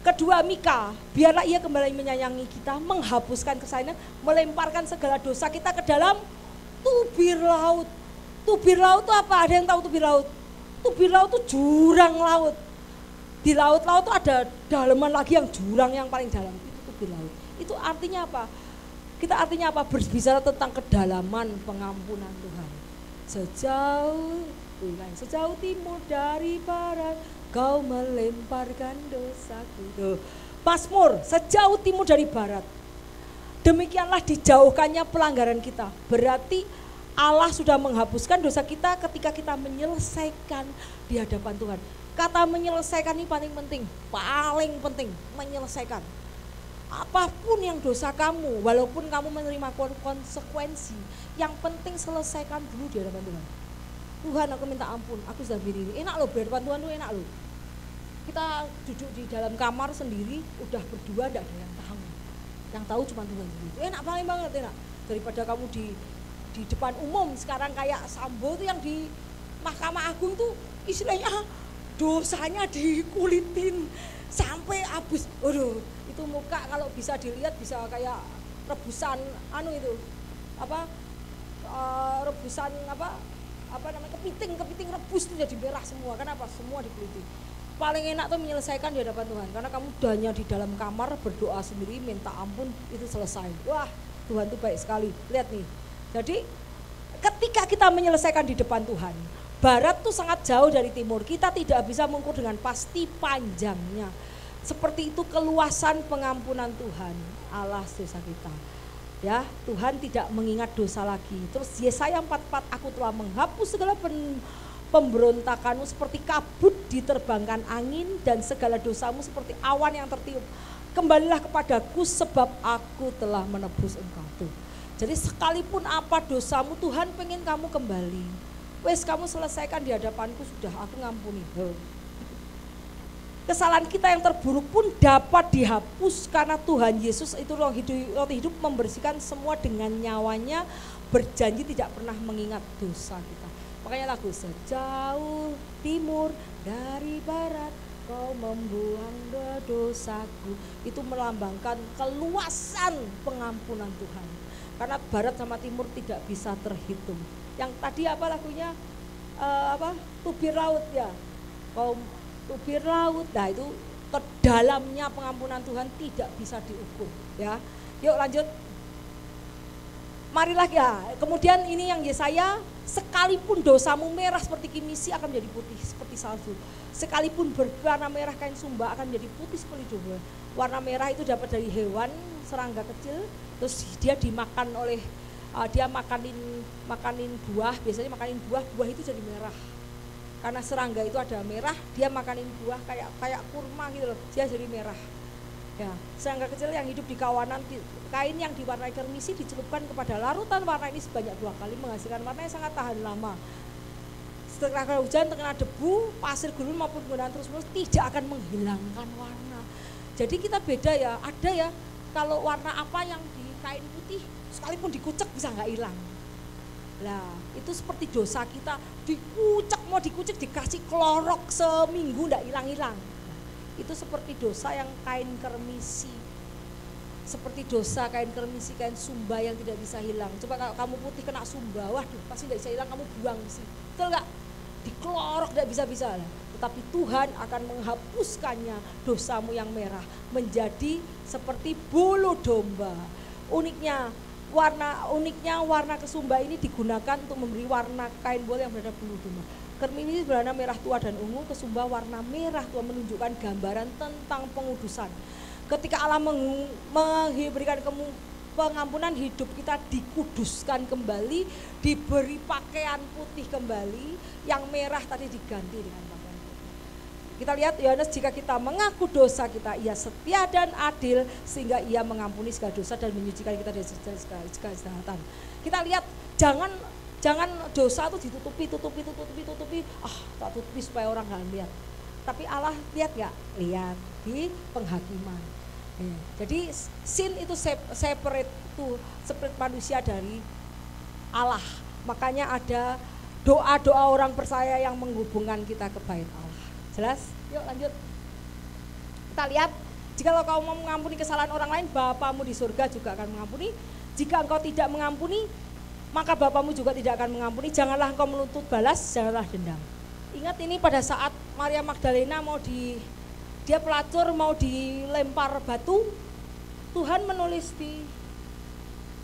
Kedua Mika, biarlah ia kembali menyayangi kita, menghapuskan kesalahan, melemparkan segala dosa kita ke dalam tubir laut. Tubir laut itu apa? Ada yang tahu tubir laut? Tubir laut itu jurang laut. Di laut-laut itu ada dalaman lagi yang jurang yang paling dalam, itu tubir laut. Itu artinya apa? Kita artinya apa? Berbicara tentang kedalaman pengampunan Tuhan. Sejauh timur dari barat, kau melemparkan dosaku. Tuh. Mazmur, sejauh timur dari barat. Demikianlah dijauhkannya pelanggaran kita. Berarti Allah sudah menghapuskan dosa kita ketika kita menyelesaikan di hadapan Tuhan. Kata menyelesaikan ini paling penting, menyelesaikan. Apapun yang dosa kamu, walaupun kamu menerima konsekuensi, yang penting selesaikan dulu di hadapan Tuhan. Tuhan, aku minta ampun, aku sudah begini. Enak loh, di hadapan Tuhan tuh enak loh. Kita duduk di dalam kamar sendiri, udah berdua, tidak ada yang tahu. Yang tahu cuma Tuhan sendiri. Enak paling banget, enak. Daripada kamu di depan umum sekarang kayak Sambo tuh yang di Mahkamah Agung tuh istilahnya dosanya dikulitin sampai habis. Waduh, itu muka kalau bisa dilihat bisa kayak rebusan rebusan kepiting rebus itu jadi merah semua. Kenapa? Semua dikuliti. Paling enak tuh menyelesaikan di hadapan Tuhan, karena kamu hanya di dalam kamar berdoa sendiri, minta ampun, itu selesai. Wah, Tuhan tuh baik sekali. Lihat nih. Jadi ketika kita menyelesaikan di depan Tuhan, barat tuh sangat jauh dari timur. Kita tidak bisa mengukur dengan pasti panjangnya. Seperti itu keluasan pengampunan Tuhan, Allah dosa kita. Ya, Tuhan tidak mengingat dosa lagi. Terus Yesaya 44, aku telah menghapus segala pemberontakanmu seperti kabut diterbangkan angin, dan segala dosamu seperti awan yang tertiup. Kembalilah kepadaku sebab aku telah menebus engkau. Tuh. Jadi sekalipun apa dosamu, Tuhan pengen kamu kembali. Wes kamu selesaikan di hadapanku, sudah aku ngampuni. Kesalahan kita yang terburuk pun dapat dihapus karena Tuhan Yesus itu roti hidup membersihkan semua dengan nyawanya, berjanji tidak pernah mengingat dosa kita. Makanya lagu sejauh timur dari barat kau membuang dosaku, itu melambangkan keluasan pengampunan Tuhan. Karena barat sama timur tidak bisa terhitung. Yang tadi apa lagunya? Tubir laut ya. Kau tubir laut. Nah, itu terdalamnya pengampunan Tuhan tidak bisa diukur ya. Yuk lanjut. Marilah ya. Kemudian ini yang Yesaya, sekalipun dosamu merah seperti kimisi akan menjadi putih seperti salju. Sekalipun berwarna merah kain sumba akan menjadi putih seperti domba. Warna merah itu dapat dari hewan, serangga kecil. Terus dia dimakan oleh dia makanin buah, biasanya makanin buah itu jadi merah. Karena serangga itu ada merah, dia makanin buah kayak kurma gitu loh, dia jadi merah. Ya, serangga kecil yang hidup di kawanan kain yang diwarnai kermisi dicelupkan kepada larutan warna ini sebanyak 2 kali, menghasilkan warna yang sangat tahan lama. Setelah hujan terkena debu, pasir gurun maupun penggunaan terus-menerus tidak akan menghilangkan warna. Jadi kita beda ya, ada ya kalau warna apa yang di kain putih sekalipun dikucek bisa nggak hilang. Nah itu seperti dosa kita, mau dikucek dikasih klorok seminggu nggak hilang-hilang. Itu seperti dosa yang kain kermisi, seperti dosa kain kermisi, kain sumba yang tidak bisa hilang. Coba kalau kamu putih kena sumba, waduh pasti tidak bisa hilang, kamu buang sih, betul nggak? Diklorok tidak bisa-bisa lah. Tetapi Tuhan akan menghapuskannya, dosamu yang merah menjadi seperti bulu domba. Uniknya warna kesumba ini digunakan untuk memberi warna kain bol yang berada bulu domba. Kermisi berwarna merah tua dan ungu, kesumba warna merah tua menunjukkan gambaran tentang pengudusan. Ketika Allah memberikan pengampunan, hidup kita dikuduskan kembali, diberi pakaian putih kembali, yang merah tadi diganti dengan pakaian putih. Kita lihat Yohanes, jika kita mengaku dosa kita, ia setia dan adil sehingga ia mengampuni segala dosa dan menyucikan kita dari segala kejahatan. Kita lihat jangan dosa itu ditutupi, tak tutupi supaya orang nggak lihat. Tapi Allah lihat nggak? Lihat di penghakiman. Jadi sin itu separate manusia dari Allah. Makanya ada doa-doa orang percaya yang menghubungkan kita ke bait Allah. Jelas? Yuk lanjut. Kita lihat, jika kamu mau mengampuni kesalahan orang lain, Bapamu di surga juga akan mengampuni. Jika engkau tidak mengampuni, maka Bapamu juga tidak akan mengampuni. Janganlah engkau menuntut balas, janganlah dendam. Ingat ini pada saat Maria Magdalena dia pelacur mau dilempar batu, Tuhan menulis di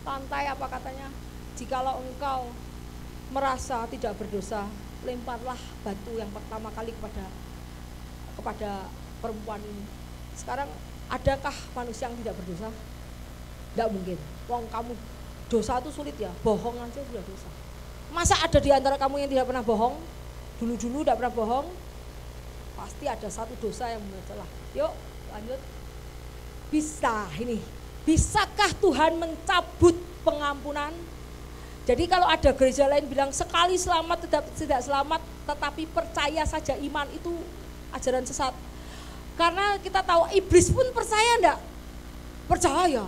lantai apa katanya, jikalau engkau merasa tidak berdosa, lemparlah batu yang pertama kali kepada perempuan ini. Sekarang adakah manusia yang tidak berdosa? Tidak mungkin. Wong kamu dosa itu sulit ya, bohong aja sudah dosa. Masa ada di antara kamu yang tidak pernah bohong? Dulu tidak pernah bohong? Pasti ada satu dosa yang mencelah. Yuk lanjut. Bisakah Tuhan mencabut pengampunan? Jadi kalau ada gereja lain bilang sekali selamat tidak selamat, tetapi percaya saja iman, itu ajaran sesat. Karena kita tahu iblis pun percaya enggak? Percaya.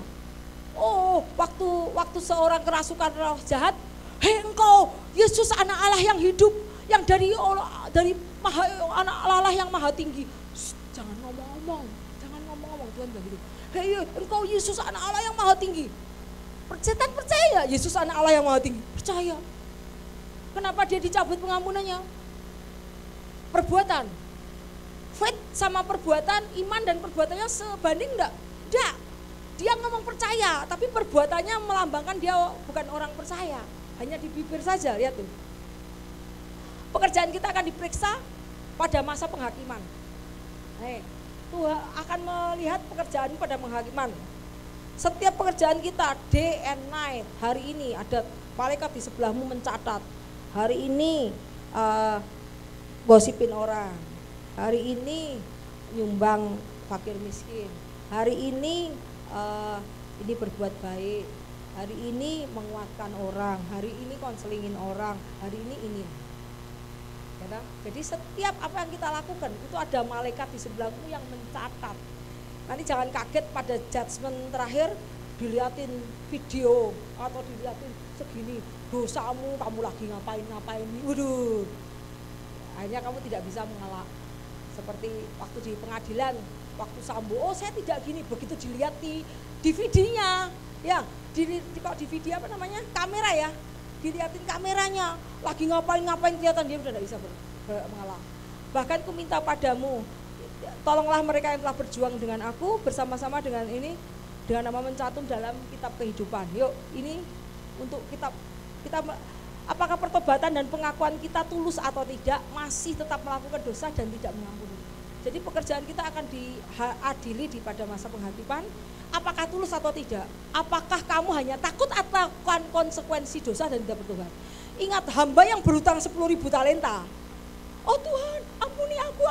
Oh, waktu seorang kerasukan roh jahat, hei engkau Yesus anak Allah yang hidup, yang dari anak Allah yang maha tinggi. Jangan ngomong-ngomong Tuhan bilang gitu. Hei engkau Yesus anak Allah yang maha tinggi. Setan percaya Yesus anak Allah yang maha tinggi, percaya. Kenapa dia dicabut pengampunannya? Perbuatan, faith sama perbuatan, iman dan perbuatannya sebanding enggak? Enggak. Dia ngomong percaya, tapi perbuatannya melambangkan dia bukan orang percaya. Hanya di bibir saja, lihat tuh. Pekerjaan kita akan diperiksa pada masa penghakiman. Tuhan akan melihat pekerjaan pada penghakiman. Setiap pekerjaan kita, day and night, hari ini ada malaikat di sebelahmu mencatat. Hari ini gosipin orang, hari ini nyumbang fakir miskin, hari ini berbuat baik, hari ini menguatkan orang, hari ini konselingin orang, hari ini. Ya, jadi setiap apa yang kita lakukan itu ada malaikat di sebelahmu yang mencatat. Nanti jangan kaget pada judgment terakhir diliatin video atau diliatin segini dosamu, kamu lagi ngapain. Waduh. Akhirnya kamu tidak bisa mengelak. Seperti waktu di pengadilan, waktu Sambo, oh saya tidak gini, begitu dilihat di DVD-nya. Ya, kok DVD apa namanya? Kamera ya. Dilihatin kameranya, lagi ngapain kelihatan, dia sudah tidak bisa mengelak. Bahkan ku minta padamu, tolonglah mereka yang telah berjuang dengan aku bersama-sama dengan nama mencantum dalam kitab kehidupan. Yuk, ini untuk kita apakah pertobatan dan pengakuan kita tulus atau tidak, masih tetap melakukan dosa dan tidak mengampuni. Jadi pekerjaan kita akan diadili pada masa penghakiman. Apakah tulus atau tidak? Apakah kamu hanya takut akan konsekuensi dosa dan tidak bertobat? Ingat, hamba yang berhutang 10.000 talenta Oh Tuhan, ampuni aku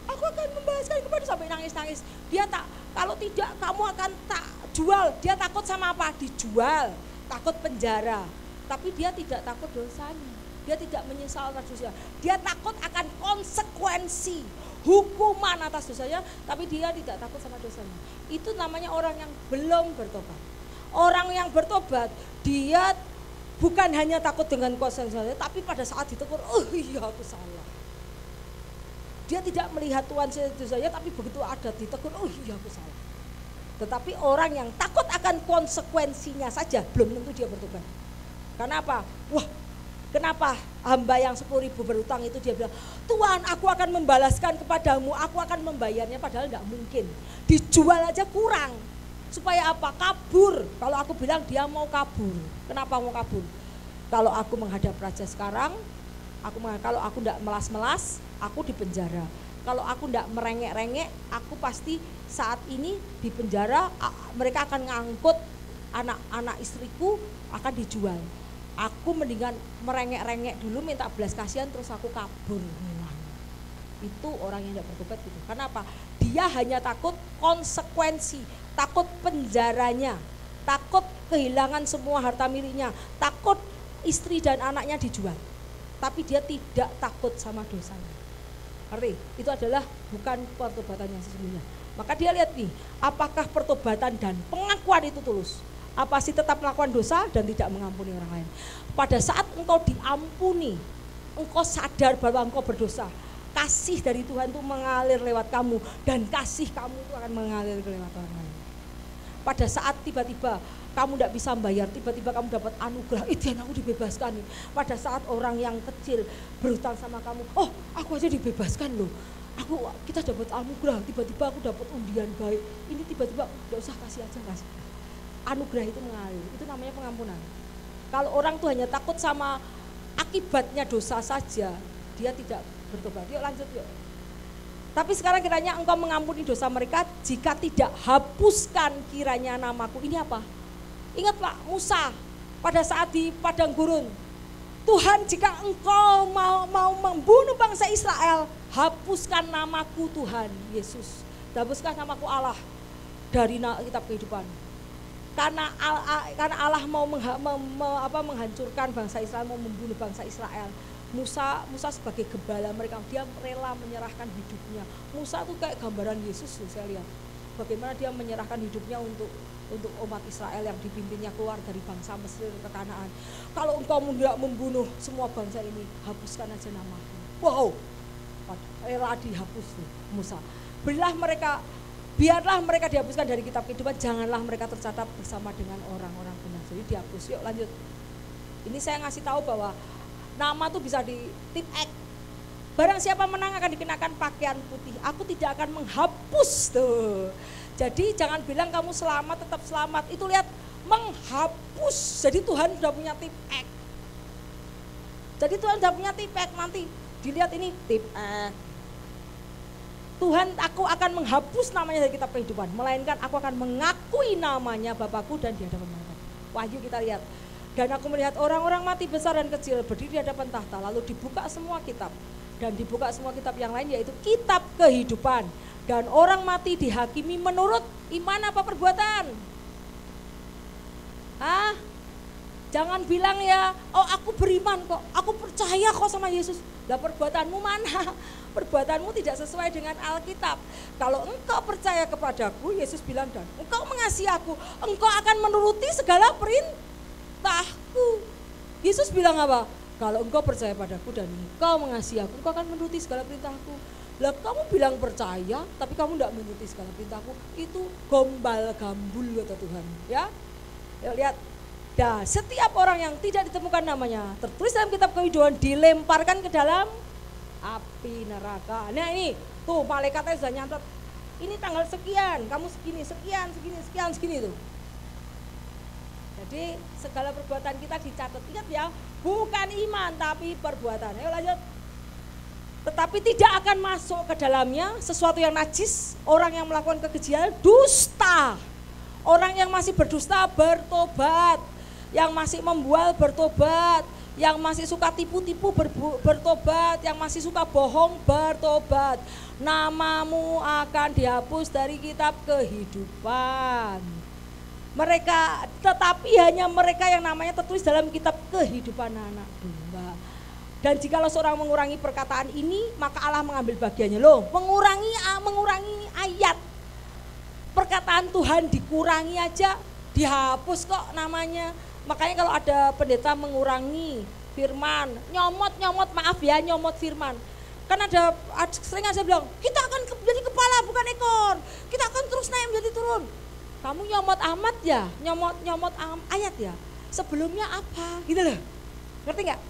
akan membalaskan kepada, sampai nangis-nangis. Dia tak, kalau tidak kamu akan tak jual. Dia takut sama apa? Dijual, takut penjara. Tapi dia tidak takut dosanya. Dia tidak menyesal atas dosanya. Dia takut akan konsekuensi hukuman atas dosanya, tapi dia tidak takut sama dosanya. Itu namanya orang yang belum bertobat. Orang yang bertobat, dia bukan hanya takut dengan konsekuensinya, tapi pada saat ditegur, oh iya aku salah. Dia tidak melihat Tuhan dosanya, tapi begitu ada ditegur, oh iya aku salah. Tetapi orang yang takut akan konsekuensinya saja, belum tentu dia bertobat. Karena apa? Wah, kenapa hamba yang 10.000 berutang itu dia bilang, Tuhan aku akan membalaskan kepadamu, aku akan membayarnya, padahal tidak mungkin. Dijual aja kurang. Supaya apa? Kabur. Kalau aku bilang dia mau kabur. Kenapa mau kabur? Kalau aku menghadap raja sekarang, kalau aku tidak melas-melas, aku di penjara. Kalau aku tidak merengek-rengek, aku pasti saat ini di penjara. Mereka akan ngangkut anak-anak istriku, akan dijual. Aku mendingan merengek-rengek dulu, minta belas kasihan, terus aku kabur. Itu orang yang tidak bertobat gitu. Kenapa? Dia hanya takut konsekuensi, takut penjaranya, takut kehilangan semua harta miliknya, takut istri dan anaknya dijual. Tapi dia tidak takut sama dosanya. Ngerti? Itu adalah bukan pertobatan yang sesungguhnya. Maka dia lihat nih, apakah pertobatan dan pengakuan itu tulus? Apa sih tetap melakukan dosa dan tidak mengampuni orang lain? Pada saat engkau diampuni, engkau sadar bahwa engkau berdosa, kasih dari Tuhan itu mengalir lewat kamu, dan kasih kamu itu akan mengalir lewat orang lain. Pada saat tiba-tiba kamu tidak bisa membayar, tiba-tiba kamu dapat anugerah, itu aku dibebaskan. Pada saat orang yang kecil berutang sama kamu, oh aku aja dibebaskan loh, kita dapat anugerah, tiba-tiba aku dapat undian baik, ini tiba-tiba tidak usah, kasih aja, kasih. Anugerah itu mengalir, itu namanya pengampunan. Kalau orang tuh hanya takut sama akibatnya dosa saja, dia tidak bertobat. Yuk lanjut yuk. Tapi sekarang kiranya engkau mengampuni dosa mereka, jika tidak hapuskan kiranya namaku. Ini apa? Ingat Pak, Musa pada saat di padang gurun, Tuhan jika engkau mau membunuh bangsa Israel, hapuskan namaku Tuhan Yesus, hapuskan namaku Allah dari kitab kehidupan. Karena Allah mau menghancurkan bangsa Israel, mau membunuh bangsa Israel. Musa sebagai gembala mereka, dia rela menyerahkan hidupnya. Musa itu kayak gambaran Yesus loh, saya lihat. Bagaimana dia menyerahkan hidupnya untuk umat Israel yang dipimpinnya keluar dari bangsa Mesir ke Kanaan. Kalau engkau tidak membunuh semua bangsa ini, hapuskan aja namaku. Wow, rela dihapus tuh Musa. Biarlah mereka dihapuskan dari kitab kehidupan, janganlah mereka tercatat bersama dengan orang-orang benar. Jadi dihapus. Yuk lanjut. Ini saya ngasih tahu bahwa nama tuh bisa di tip X. Barang siapa menang akan dikenakan pakaian putih. Aku tidak akan menghapus tuh. Jadi jangan bilang kamu selamat, tetap selamat. Itu lihat, menghapus. Jadi Tuhan sudah punya tip X. Jadi Tuhan sudah punya tip X, nanti dilihat ini tip X. Tuhan, aku akan menghapus namanya dari kitab kehidupan, melainkan aku akan mengakui namanya Bapakku dan di hadapan mereka. Wahyu kita lihat. Dan aku melihat orang-orang mati besar dan kecil berdiri di hadapan tahta, lalu dibuka semua kitab. Dan dibuka semua kitab yang lain, yaitu kitab kehidupan. Dan orang mati dihakimi menurut iman apa perbuatan. Jangan bilang ya, oh aku beriman kok, aku percaya kok sama Yesus. Lah perbuatanmu mana? Perbuatanmu tidak sesuai dengan Alkitab. Kalau engkau percaya kepadaku, Yesus bilang, dan engkau mengasihi aku, engkau akan menuruti segala perintahku. Yesus bilang apa? Kalau engkau percaya padaku dan engkau mengasihi aku, engkau akan menuruti segala perintahku. Lah kamu bilang percaya, tapi kamu tidak menuruti segala perintahku, itu gombal gambul kata Tuhan. Ya, lihat. Nah, setiap orang yang tidak ditemukan namanya tertulis dalam kitab kehidupan dilemparkan ke dalam api neraka. Nah ini, tuh malaikatnya sudah nyatet. Ini tanggal sekian, kamu segini, segini tuh. Jadi segala perbuatan kita dicatat. Ingat ya, bukan iman tapi perbuatan. Ayo lanjut. Tetapi tidak akan masuk ke dalamnya sesuatu yang najis, orang yang melakukan kekejian, dusta. Orang yang masih berdusta bertobat. Yang masih membual bertobat, Yang masih suka tipu-tipu bertobat, yang masih suka bohong bertobat. Namamu akan dihapus dari kitab kehidupan. Mereka, tetapi hanya mereka yang namanya tertulis dalam kitab kehidupan anak domba. Dan jikalau seorang mengurangi perkataan ini, maka Allah mengambil bagiannya. Loh, mengurangi ayat. Perkataan Tuhan dikurangi aja, dihapus kok namanya. Makanya kalau ada pendeta mengurangi firman, nyomot maaf ya, nyomot firman. Kan ada sering saya bilang, kita akan jadi kepala bukan ekor. Kita akan terus naik menjadi turun. Kamu nyomot amat ya, nyomot ayat ya. Sebelumnya apa? Gitu loh. Ngerti nggak?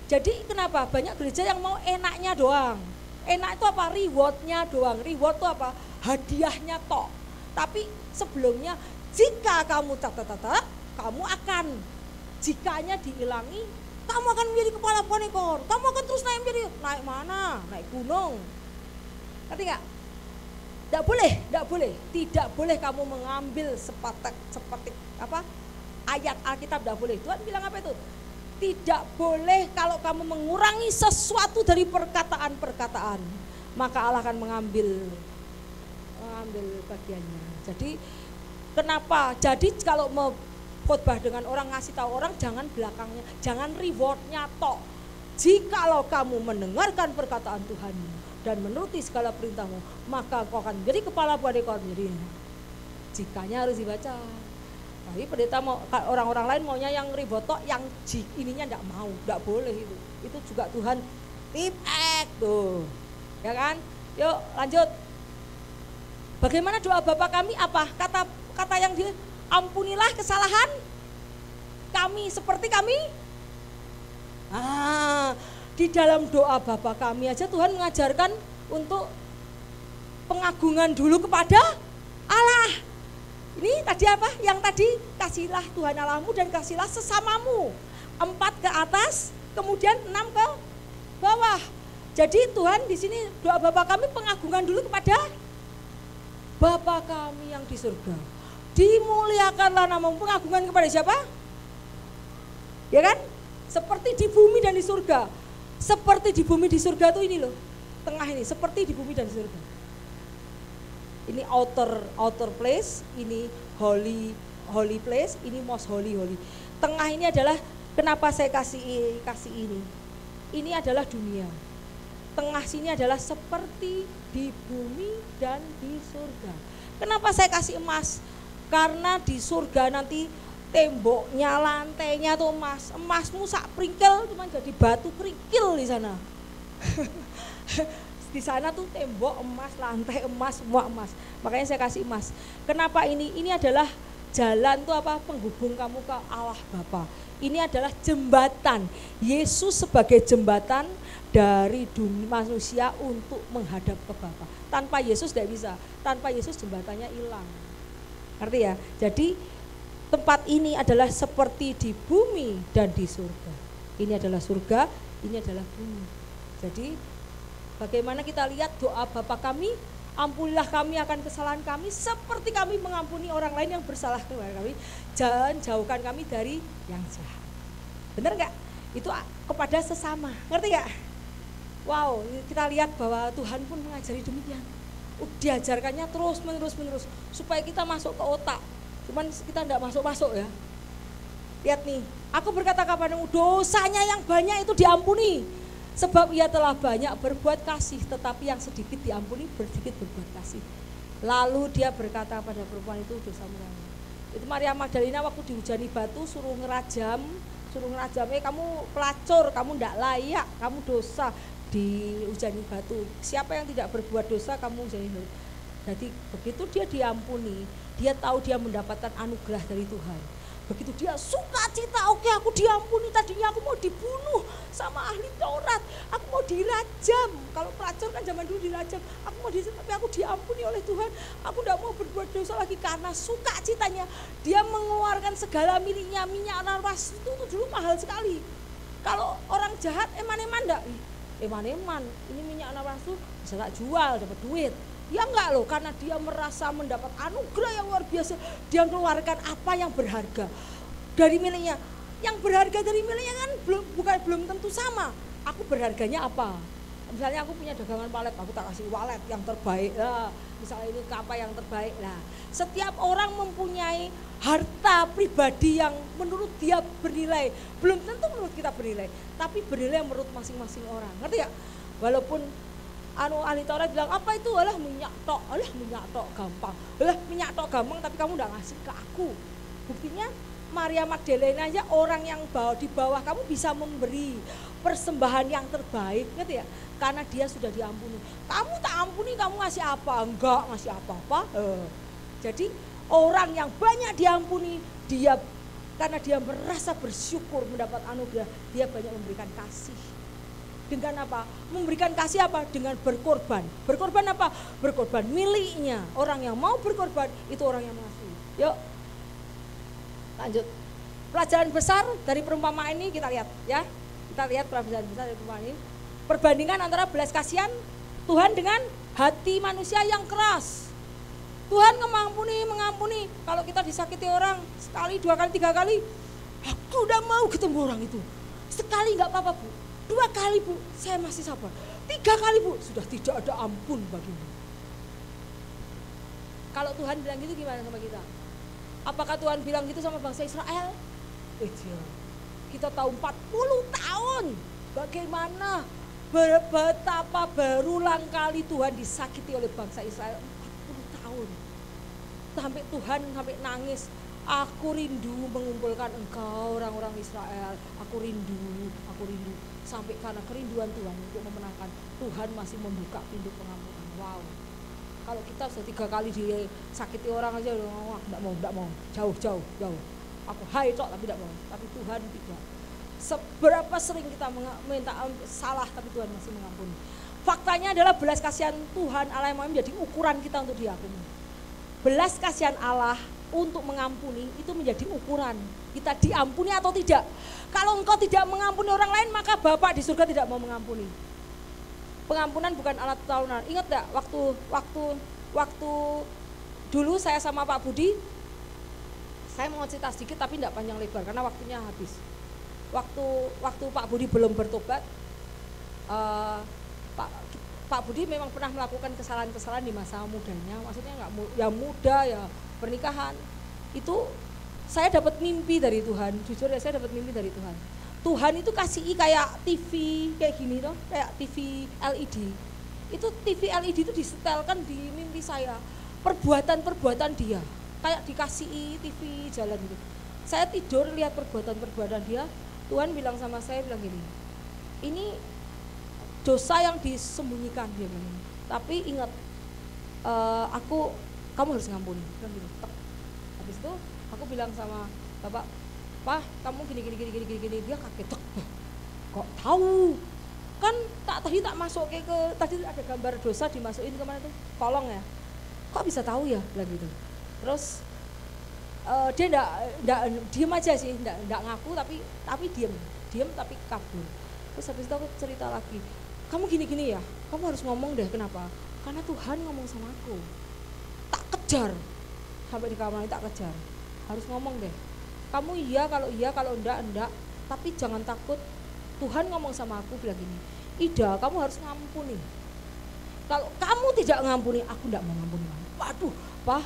Jadi kenapa? Banyak gereja yang mau enaknya doang. Enak itu apa? Rewardnya doang. Reward itu apa? Hadiahnya tok. Tapi sebelumnya jika kamu catat, kamu akan, jikanya dihilangi, kamu akan menjadi kepala bukan ekor. Kamu akan terus naik menjadi, naik mana? Naik gunung. Ngerti nggak? Tidak boleh kamu mengambil seperti apa? Ayat Alkitab tidak boleh. Tuhan bilang apa itu? Tidak boleh kalau kamu mengurangi sesuatu dari perkataan-perkataan, maka Allah akan mengambil bagiannya. Jadi kenapa? Jadi kalau mau khotbah dengan orang, ngasih tahu orang, jangan belakangnya, jangan rewardnya tok. Jikalau kamu mendengarkan perkataan Tuhan dan menuruti segala perintahmu, maka kau akan menjadi kepala bukan ekor. Jadi jikanya harus dibaca. Tapi pendeta mau, orang-orang lain maunya yang reward tok, yang ininya enggak mau, enggak boleh itu. Itu juga Tuhan tip tuh. Ya kan? Yuk lanjut. Bagaimana doa Bapa kami apa? Kata yang dia, ampunilah kesalahan kami seperti kami. Di dalam doa Bapa kami aja Tuhan mengajarkan untuk pengagungan dulu kepada Allah. Ini tadi apa? Yang tadi, kasihlah Tuhan Allahmu dan kasihlah sesamamu. 4 ke atas, kemudian 6 ke bawah. Jadi Tuhan di sini doa Bapa kami pengagungan dulu kepada Bapa kami yang di surga. Dimuliakanlah namamu. Pengagungan kepada siapa? Ya kan? Seperti di bumi dan di surga. Seperti di bumi di surga tuh ini loh. Tengah ini, seperti di bumi dan di surga. Ini outer place, ini holy place, ini most holy. Tengah ini adalah, kenapa saya kasih ini. Ini adalah dunia. Tengah sini adalah seperti di bumi dan di surga. Kenapa saya kasih emas? Karena di surga nanti temboknya, lantainya tuh emas. Emasmu sak pringkel cuma jadi batu kerikil di sana. Di sana tuh tembok emas, lantai emas, semua emas. Makanya saya kasih emas. Kenapa ini? Ini adalah jalan tuh apa? Penghubung kamu ke Allah Bapa. Ini adalah jembatan. Yesus sebagai jembatan dari dunia manusia untuk menghadap ke Bapa. Tanpa Yesus tidak bisa. Tanpa Yesus jembatannya hilang. Ngerti ya? Jadi tempat ini adalah seperti di bumi dan di surga. Ini adalah surga, ini adalah bumi. Jadi bagaimana kita lihat doa Bapa kami, ampunilah kami akan kesalahan kami seperti kami mengampuni orang lain yang bersalah kepada kami. Jangan jauhkan kami dari yang jahat. Benar nggak? Itu kepada sesama. Ngerti nggak? Wow, kita lihat bahwa Tuhan pun mengajari demikian. Diajarkannya terus menerus supaya kita masuk ke otak. Cuman kita enggak masuk ya. Lihat nih, aku berkata kepadamu, dosanya yang banyak itu diampuni. Sebab ia telah banyak berbuat kasih, tetapi yang sedikit diampuni, sedikit berbuat kasih. Lalu dia berkata pada perempuan itu, dosamu banyak. Itu Maria Magdalena waktu dihujani batu suruh ngerajam, kamu pelacur, kamu enggak layak, kamu dosa, dihujani batu. Siapa yang tidak berbuat dosa kamu hujani batu. Jadi begitu dia diampuni, dia tahu dia mendapatkan anugerah dari Tuhan. Begitu dia sukacita, oke aku diampuni, tadinya aku mau dibunuh sama ahli Taurat, aku mau dirajam. Kalau pelacur kan zaman dulu dirajam, aku mau dirajam, tapi aku diampuni oleh Tuhan. Aku tidak mau berbuat dosa lagi karena sukacitanya. Dia mengeluarkan segala miliknya, minyak narwas itu dulu mahal sekali. Kalau orang jahat eman-eman enggak? Eman-eman, ini minyak narwas itu bisa tak jual, dapat duit. Ya enggak loh, karena dia merasa mendapat anugerah yang luar biasa. Dia mengeluarkan apa yang berharga dari miliknya. Yang berharga dari miliknya kan belum tentu sama. Aku berharganya apa? Misalnya aku punya dagangan walet, aku tak kasih walet yang terbaik lah. Misalnya ini apa yang terbaik lah. Setiap orang mempunyai harta pribadi yang menurut dia bernilai. Belum tentu menurut kita bernilai, tapi bernilai menurut masing-masing orang. Ngerti ya? Walaupun ahli Taurat bilang apa itu, alah minyak tok gampang. Alah minyak tok gampang tapi kamu enggak ngasih ke aku. Buktinya Maria Magdalena aja orang yang di bawah kamu bisa memberi persembahan yang terbaik, ngerti ya? Karena dia sudah diampuni. Kamu tak ampuni, kamu ngasih apa? Enggak ngasih apa-apa. Jadi orang yang banyak diampuni, dia karena dia merasa bersyukur mendapat anugerah, dia banyak memberikan kasih. Dengan apa? Memberikan kasih apa? Dengan berkorban. Berkorban apa? Berkorban miliknya. Orang yang mau berkorban itu orang yang mengasihi. Yuk lanjut. Pelajaran besar dari perumpamaan ini kita lihat ya. Kita lihat pelajaran besar dari perumpamaan ini. Perbandingan antara belas kasihan Tuhan dengan hati manusia yang keras. Tuhan mengampuni. Kalau kita disakiti orang sekali, 2 kali, 3 kali, aku udah mau ketemu orang itu. Sekali nggak apa-apa Bu, 2 kali Bu, saya masih sabar. 3 kali Bu, sudah tidak ada ampun bagimu. Kalau Tuhan bilang gitu gimana sama kita? Apakah Tuhan bilang gitu sama bangsa Israel? Kita tahu 40 tahun bagaimana betapa berulang kali Tuhan disakiti oleh bangsa Israel. 40 tahun. Sampai nangis. Aku rindu mengumpulkan engkau orang-orang Israel. Aku rindu. Sampai karena kerinduan Tuhan untuk memenangkan, Tuhan masih membuka pintu pengampunan. Wow. Kalau kita sudah 3 kali disakiti orang aja, enggak mau. Jauh. Aku hai tok tapi tidak mau. Tapi Tuhan tidak. Seberapa sering kita minta salah tapi Tuhan masih mengampuni. Faktanya adalah belas kasihan Tuhan Allah yang menjadi ukuran kita untuk diampuni. Belas kasihan Allah untuk mengampuni itu menjadi ukuran kita diampuni atau tidak. Kalau engkau tidak mengampuni orang lain, maka Bapa di surga tidak mau mengampuni. Pengampunan bukan alat tahunan. Ingat enggak waktu dulu saya sama Pak Budi, saya mau cerita sedikit tapi enggak panjang lebar karena waktunya habis. Waktu Pak Budi belum bertobat, Pak Budi memang pernah melakukan kesalahan-kesalahan di masa mudanya, maksudnya ya muda ya pernikahan. Itu saya dapat mimpi dari Tuhan, jujur ya saya dapat mimpi dari Tuhan. Tuhan itu kasih kayak TV kayak gini toh, kayak TV LED. Itu TV LED itu disetelkan di mimpi saya, perbuatan dia, kayak dikasih TV jalan gitu. Saya tidur lihat perbuatan dia. Tuhan bilang sama saya, bilang gini, ini dosa yang disembunyikan, dia bilang. Tapi ingat, kamu harus ngampuni. Bilang gitu. Habis itu aku bilang sama Bapak, Pak, kamu gini. Dia kaget, kok tahu? Kan tadi tak masuk ke tadi ada gambar dosa dimasukin kemana tuh? Kolong ya. Kok bisa tahu ya? Bilang gitu. Terus dia enggak diem aja sih, enggak ngaku tapi diem tapi kabur. Terus habis itu aku cerita lagi, kamu gini ya, kamu harus ngomong deh. Kenapa? Karena Tuhan ngomong sama aku. Tak kejar sampai di kamar ini, tak kejar, harus ngomong deh. Kamu iya, kalau enggak, tapi jangan takut. Tuhan ngomong sama aku bilang gini, Ida, kamu harus ngampuni. Kalau kamu tidak ngampuni, aku enggak mau ngampuni. Waduh, Pak,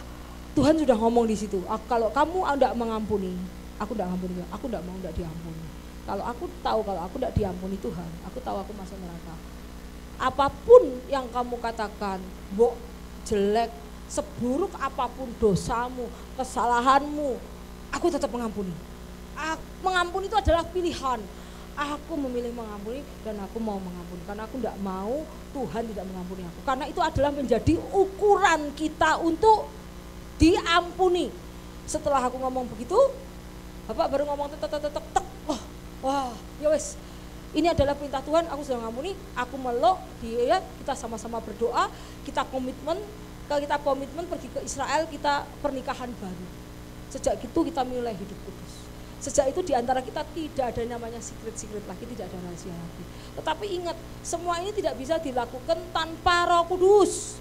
Tuhan sudah ngomong di situ. Kalau kamu enggak mengampuni, aku enggak ngampuni. Aku enggak mau enggak diampuni. Kalau aku tahu kalau aku enggak diampuni Tuhan, aku tahu aku masuk neraka. Apapun yang kamu katakan, mbok jelek, seburuk apapun dosamu, kesalahanmu, aku tetap mengampuni. Mengampuni itu adalah pilihan. Aku memilih mengampuni dan aku mau mengampuni karena aku enggak mau Tuhan tidak mengampuni aku. Karena itu adalah menjadi ukuran kita untuk diampuni. Setelah aku ngomong begitu, Bapak baru ngomong tek. Wah, ya wes. Ini adalah perintah Tuhan, aku sudah ngampuni, aku meluk dia, kita sama-sama berdoa, kita komitmen pergi ke Israel, kita pernikahan baru. Sejak itu kita mulai hidup kudus. Sejak itu diantara kita tidak ada namanya secret lagi, tidak ada rahasia lagi. Tetapi ingat, semua ini tidak bisa dilakukan tanpa Roh Kudus.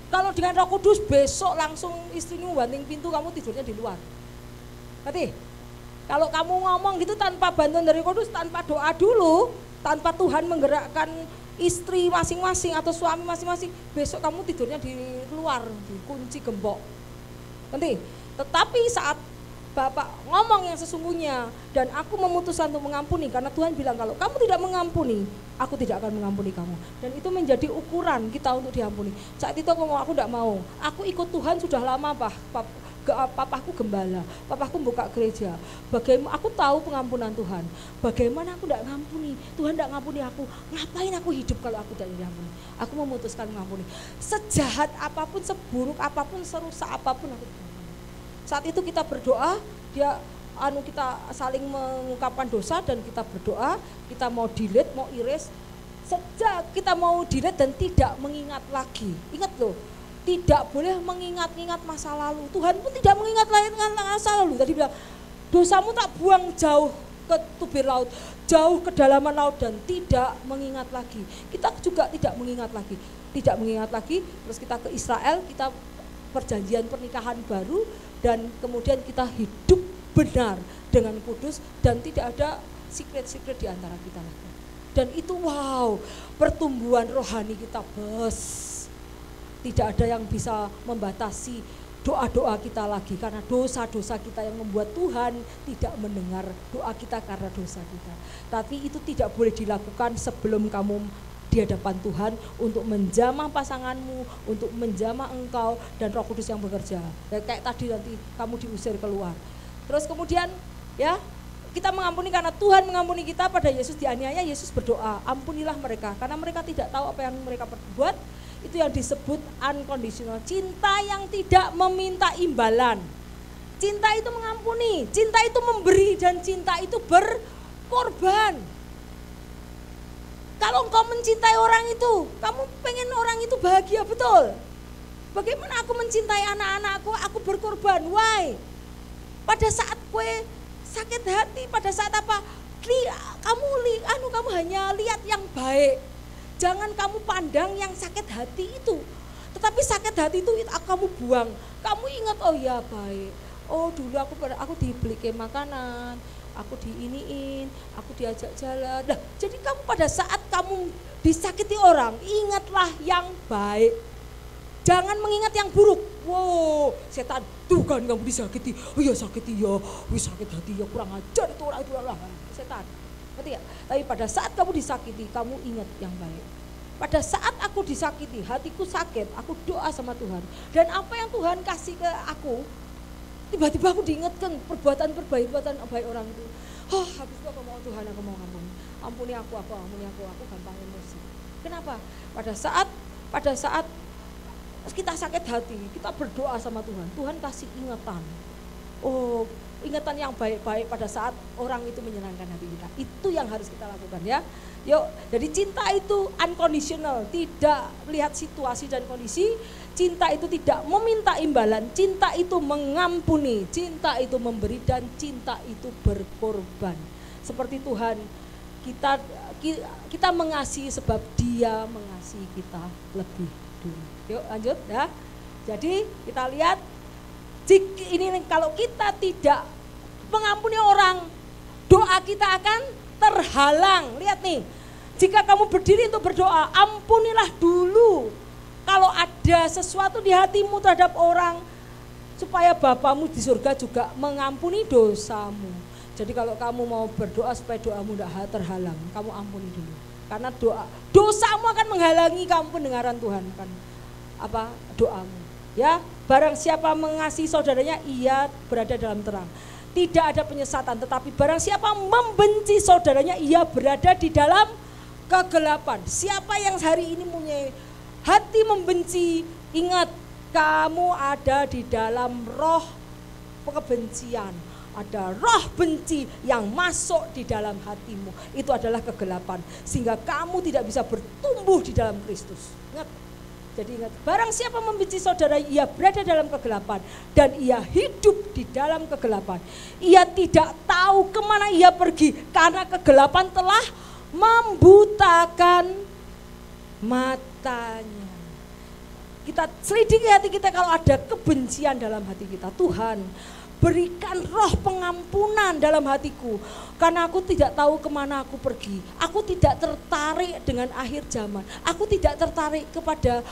Kalau dengan Roh Kudus besok langsung istrimu banting pintu, kamu tidurnya di luar. Ngerti? Kalau kamu ngomong gitu tanpa bantuan dari Roh Kudus, tanpa doa dulu, tanpa Tuhan menggerakkan istri masing-masing atau suami masing-masing, besok kamu tidurnya di luar, dikunci gembok. Nanti, tetapi saat Bapak ngomong yang sesungguhnya dan aku memutuskan untuk mengampuni, karena Tuhan bilang kalau kamu tidak mengampuni, aku tidak akan mengampuni kamu. Dan itu menjadi ukuran kita untuk diampuni. Saat itu aku tidak mau. Aku ikut Tuhan sudah lama, papaku gembala, papaku buka gereja. Bagaimana aku tahu pengampunan Tuhan? Bagaimana aku tidak mengampuni? Tuhan tidak mengampuni aku. Ngapain aku hidup kalau aku tidak diampuni? Aku memutuskan mengampuni. Sejahat apapun, seburuk apapun, serusak apapun aku. Saat itu kita berdoa, kita saling mengungkapkan dosa dan kita berdoa, kita mau delete, mau erase. Sejak kita mau delete dan tidak mengingat lagi. Ingat loh, tidak boleh mengingat-ingat masa lalu. Tuhan pun tidak mengingat masa lalu. Tadi bilang, dosamu tak buang jauh ke tubir laut, jauh ke dalaman laut dan tidak mengingat lagi. Kita juga tidak mengingat lagi. Tidak mengingat lagi, terus kita ke Israel, kita perjanjian pernikahan baru dan kemudian kita hidup benar dengan kudus dan tidak ada secret-secret di antara kita lagi. Dan itu wow, pertumbuhan rohani kita bos. Tidak ada yang bisa membatasi doa-doa kita lagi karena dosa-dosa kita yang membuat Tuhan tidak mendengar doa kita karena dosa kita. Tapi itu tidak boleh dilakukan sebelum kamu di hadapan Tuhan untuk menjamah pasanganmu, untuk menjamah engkau dan Roh Kudus yang bekerja. Ya, kayak tadi nanti kamu diusir keluar. Terus kemudian ya kita mengampuni karena Tuhan mengampuni kita. Pada Yesus dianiaya, Yesus berdoa, ampunilah mereka karena mereka tidak tahu apa yang mereka perbuat. Itu yang disebut unconditional, cinta yang tidak meminta imbalan. Cinta itu mengampuni, cinta itu memberi dan cinta itu berkorban. Kalau engkau mencintai orang itu, kamu pengen orang itu bahagia, betul. Bagaimana aku mencintai anak-anakku, aku berkorban, why? Pada saat kue sakit hati, pada saat apa? Kamu hanya lihat yang baik. Jangan kamu pandang yang sakit hati itu. Tetapi sakit hati itu kamu buang. Kamu ingat, oh ya baik. Oh dulu aku dibelikan makanan, aku diiniin, aku diajak jalan. Nah, jadi kamu pada saat kamu disakiti orang, ingatlah yang baik. Jangan mengingat yang buruk. Wow, setan, tuh kan kamu disakiti. Oh ya sakiti ya, sakit hati ya, kurang ajar itu orang itu lah. Setan, ngerti ya? Tapi pada saat kamu disakiti, kamu ingat yang baik. Pada saat aku disakiti, hatiku sakit, aku doa sama Tuhan. Dan apa yang Tuhan kasih ke aku, tiba-tiba aku diingatkan perbuatan baik orang itu. Oh, habis itu aku mau Tuhan, aku mau ngampuni. Ampuni aku gampang emosi. Kenapa? Pada saat kita sakit hati, kita berdoa sama Tuhan. Tuhan kasih ingatan. Oh, ingatan yang baik-baik pada saat orang itu menyenangkan hati kita. Itu yang harus kita lakukan ya. Yuk, jadi cinta itu unconditional, tidak melihat situasi dan kondisi. Cinta itu tidak meminta imbalan, cinta itu mengampuni, cinta itu memberi dan cinta itu berkorban. Seperti Tuhan, kita mengasihi sebab Dia mengasihi kita lebih dulu. Yuk lanjut ya. Jadi kita lihat ini kalau kita tidak mengampuni orang, doa kita akan terhalang. Lihat nih, jika kamu berdiri untuk berdoa, ampunilah dulu kalau ada sesuatu di hatimu terhadap orang, supaya Bapamu di surga juga mengampuni dosamu. Jadi kalau kamu mau berdoa supaya doamu tidak terhalang, kamu ampuni dulu. Karena dosamu akan menghalangi kamu pendengaran Tuhan kan, doamu. Ya, barang siapa mengasihi saudaranya, ia berada dalam terang. Tidak ada penyesatan, tetapi barang siapa membenci saudaranya, ia berada di dalam kegelapan. Siapa yang hari ini punya hati membenci, ingat kamu ada di dalam roh kebencian. Ada roh benci yang masuk di dalam hatimu. Itu adalah kegelapan, sehingga kamu tidak bisa bertumbuh di dalam Kristus. Ingat. Jadi ingat, barang siapa membenci saudara, ia berada dalam kegelapan dan ia hidup di dalam kegelapan. Ia tidak tahu kemana ia pergi karena kegelapan telah membutakan matanya. Kita selidiki hati kita kalau ada kebencian dalam hati kita. Tuhan, Berikan roh pengampunan dalam hatiku, karena aku tidak tahu kemana aku pergi. Aku tidak tertarik dengan akhir zaman. Aku tidak tertarik kepada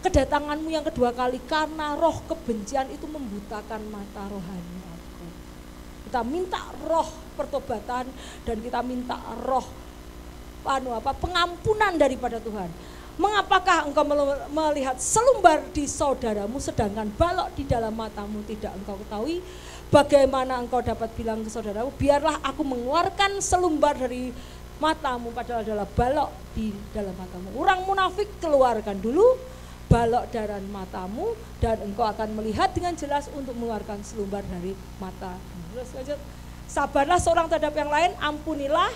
kedatanganmu yang kedua kali, karena roh kebencian itu membutakan mata rohani aku. Kita minta roh pertobatan dan kita minta roh pengampunan daripada Tuhan. Mengapakah engkau melihat selumbar di saudaramu sedangkan balok di dalam matamu tidak engkau ketahui? Bagaimana engkau dapat bilang ke saudaramu, biarlah aku mengeluarkan selumbar dari matamu, padahal adalah balok di dalam matamu. Orang munafik, keluarkan dulu balok dari matamu dan engkau akan melihat dengan jelas untuk mengeluarkan selumbar dari mata. Terus lanjut, sabarlah seorang terhadap yang lain, ampunilah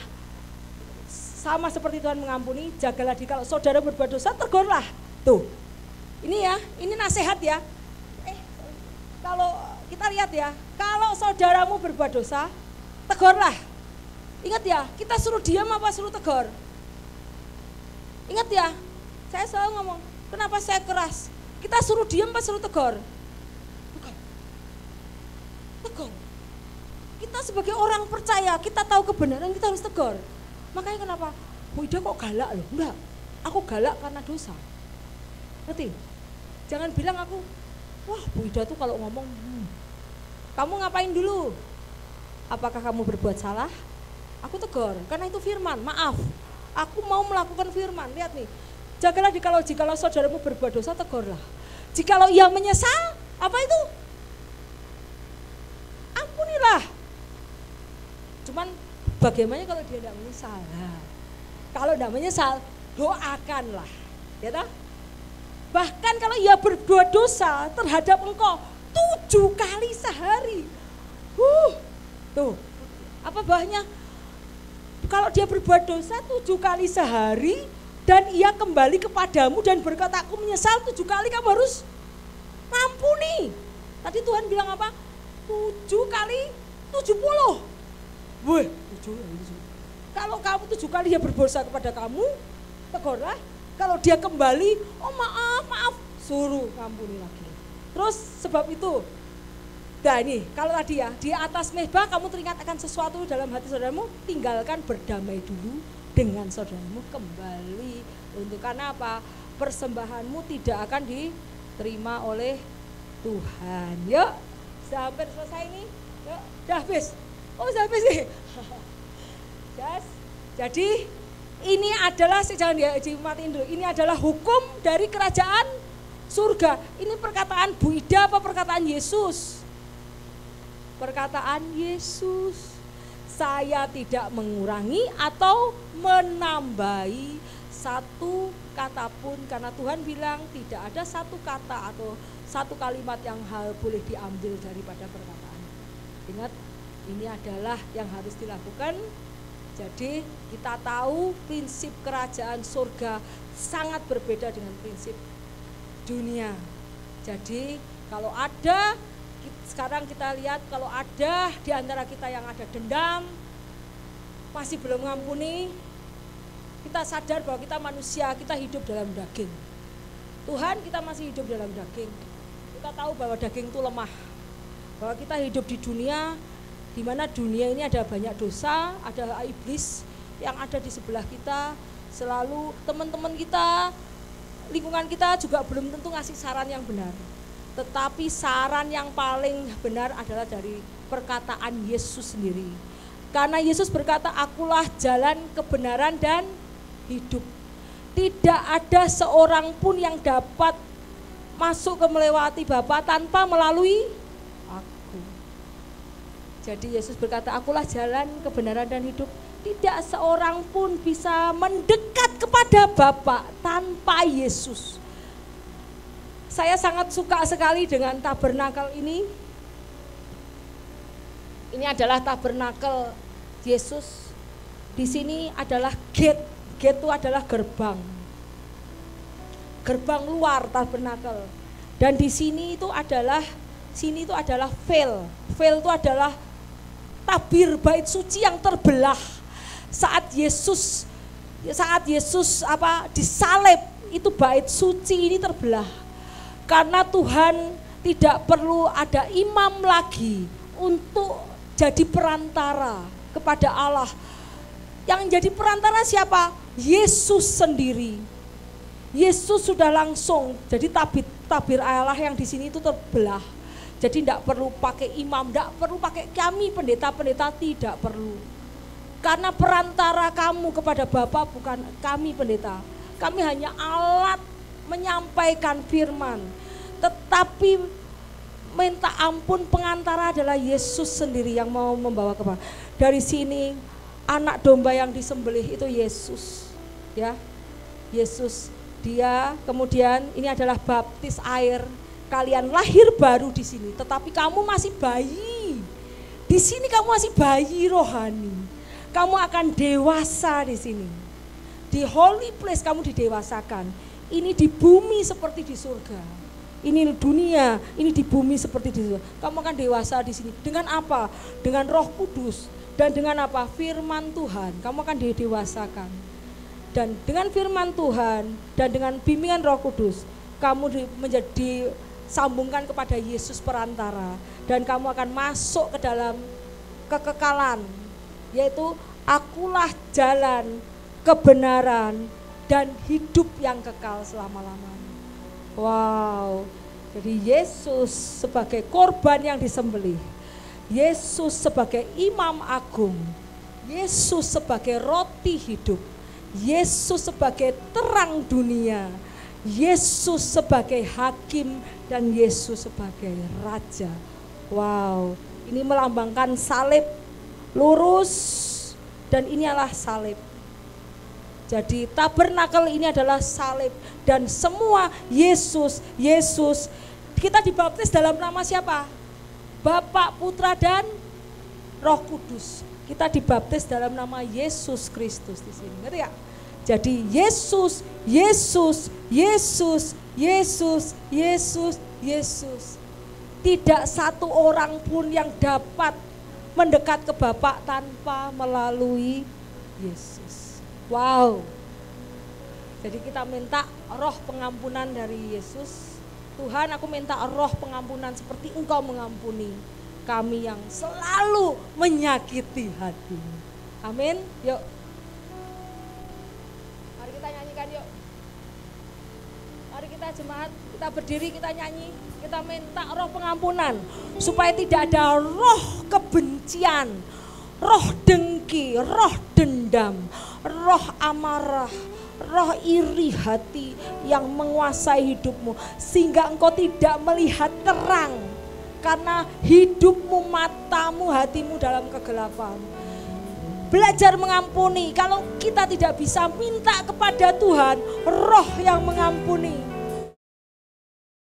sama seperti Tuhan mengampuni. Jagalah diri, kalau saudara berbuat dosa, tegurlah. Tuh, ini ya, ini nasihat ya. Kalau kita lihat ya, kalau saudaramu berbuat dosa, tegurlah. Ingat ya, kita suruh diam apa suruh tegur? Ingat ya, saya selalu ngomong, kenapa saya keras? Kita suruh diam apa suruh tegur? Tegur. Kita sebagai orang percaya, kita tahu kebenaran, kita harus tegur. Makanya kenapa? Bu Ida kok galak loh? Enggak, aku galak karena dosa. Ngerti? Jangan bilang aku, wah Bu Ida tuh kalau ngomong, kamu ngapain dulu? Apakah kamu berbuat salah? Aku tegur, karena itu firman, maaf. Aku mau melakukan firman, lihat nih. Jagalah jikalau saudaramu berbuat dosa, tegurlah. Jikalau ia menyesal, apa itu? Ampunilah. Cuman bagaimana kalau dia tidak menyesal? Nah, kalau tidak menyesal, doakanlah. Ya toh? Bahkan kalau ia berbuat dosa terhadap engkau 7 kali sehari. Tuh, apa bahnya? Kalau dia berbuat dosa 7 kali sehari dan ia kembali kepadamu dan berkata, aku menyesal 7 kali, kamu harus mampuni. Tadi Tuhan bilang apa? 7 kali 70. Wih, 7. Kalau kamu 7 kali dia berdosa kepada kamu, tegurlah. Kalau dia kembali, oh maaf, suruh ngampuni lagi. Terus sebab itu, nah ini kalau tadi ya, di atas mezbah kamu teringat akan sesuatu dalam hati saudaramu, tinggalkan, berdamai dulu dengan saudaramu, kembali. Untuk karena apa? Persembahanmu tidak akan diterima oleh Tuhan. Yuk, sudah hampir selesai nih. Yuk, sudah habis. Oh, sudah habis nih. Yes. Jadi ini adalah, jangan dimatiin dulu, ini adalah hukum dari kerajaan surga. Ini perkataan Bu Ida apa perkataan Yesus? Perkataan Yesus. Saya tidak mengurangi atau menambahi satu kata pun, karena Tuhan bilang tidak ada satu kata atau satu kalimat yang boleh diambil daripada perkataan. Ingat, ini adalah yang harus dilakukan. Jadi kita tahu prinsip kerajaan surga sangat berbeda dengan prinsip dunia. Jadi kalau ada, sekarang kita lihat kalau ada di antara kita yang ada dendam, masih belum mengampuni, kita sadar bahwa kita manusia, kita hidup dalam daging. Tuhan, kita masih hidup dalam daging. Kita tahu bahwa daging itu lemah, bahwa kita hidup di dunia, di mana dunia ini ada banyak dosa, ada iblis yang ada di sebelah kita, selalu teman-teman kita, lingkungan kita juga belum tentu ngasih saran yang benar. Tetapi saran yang paling benar adalah dari perkataan Yesus sendiri. Karena Yesus berkata, akulah jalan, kebenaran, dan hidup. Tidak ada seorang pun yang dapat masuk ke melewati Bapa tanpa melalui aku. Jadi Yesus berkata, akulah jalan, kebenaran, dan hidup. Tidak seorang pun bisa mendekat kepada Bapa tanpa Yesus. Saya sangat suka sekali dengan tabernakel ini. Ini adalah tabernakel Yesus. Di sini adalah gate. Gate itu adalah gerbang. Gerbang luar tabernakel. Dan di sini itu adalah veil. Veil itu adalah tabir bait suci yang terbelah saat Yesus disalib, itu bait suci ini terbelah. Karena Tuhan tidak perlu ada imam lagi untuk jadi perantara kepada Allah. Yang jadi perantara siapa? Yesus sendiri. Yesus sudah langsung, jadi tabir Allah yang di sini itu terbelah. Jadi tidak perlu pakai imam, tidak perlu pakai kami pendeta-pendeta, tidak perlu. Karena perantara kamu kepada Bapa bukan kami pendeta. Kami hanya alat menyampaikan firman. Tetapi minta ampun pengantara adalah Yesus sendiri yang mau membawa kepada. Dari sini anak domba yang disembelih itu Yesus, ya. Yesus, dia kemudian ini adalah baptis air. Kalian lahir baru di sini, tetapi kamu masih bayi. Di sini kamu masih bayi rohani. Kamu akan dewasa di sini. Di holy place kamu didewasakan. Ini di bumi seperti di surga. Ini dunia, ini di bumi seperti di surga. Kamu akan dewasa di sini. Dengan apa? Dengan Roh Kudus. Dan dengan apa? Firman Tuhan. Kamu akan didewasakan. Dan dengan firman Tuhan dan dengan bimbingan Roh Kudus, kamu menjadi sambungkan kepada Yesus perantara. Dan kamu akan masuk ke dalam kekekalan. Yaitu akulah jalan, kebenaran, dan hidup yang kekal selama-lamanya. Wow, jadi Yesus sebagai korban yang disembelih, Yesus sebagai imam agung, Yesus sebagai roti hidup, Yesus sebagai terang dunia, Yesus sebagai hakim, dan Yesus sebagai raja. Wow, ini melambangkan salib lurus, dan ini adalah salib. Jadi tabernakel ini adalah salib, dan semua Yesus. Kita dibaptis dalam nama siapa? Bapa, Putra, dan Roh Kudus. Kita dibaptis dalam nama Yesus Kristus di sini. Ngerti ya? Jadi Yesus. Tidak satu orang pun yang dapat mendekat ke Bapa tanpa melalui Yesus. Wow. Jadi kita minta roh pengampunan dari Yesus. Tuhan, aku minta roh pengampunan seperti Engkau mengampuni kami yang selalu menyakiti hati. Amin. Yuk. Mari kita nyanyikan yuk. Mari kita jemaat, kita berdiri, kita nyanyi. Kita minta roh pengampunan supaya tidak ada roh kebencian, roh dengki, roh dendam, roh amarah, roh iri hati yang menguasai hidupmu, sehingga engkau tidak melihat terang karena hidupmu, matamu, hatimu dalam kegelapan. Belajar mengampuni. Kalau kita tidak bisa, minta kepada Tuhan roh yang mengampuni.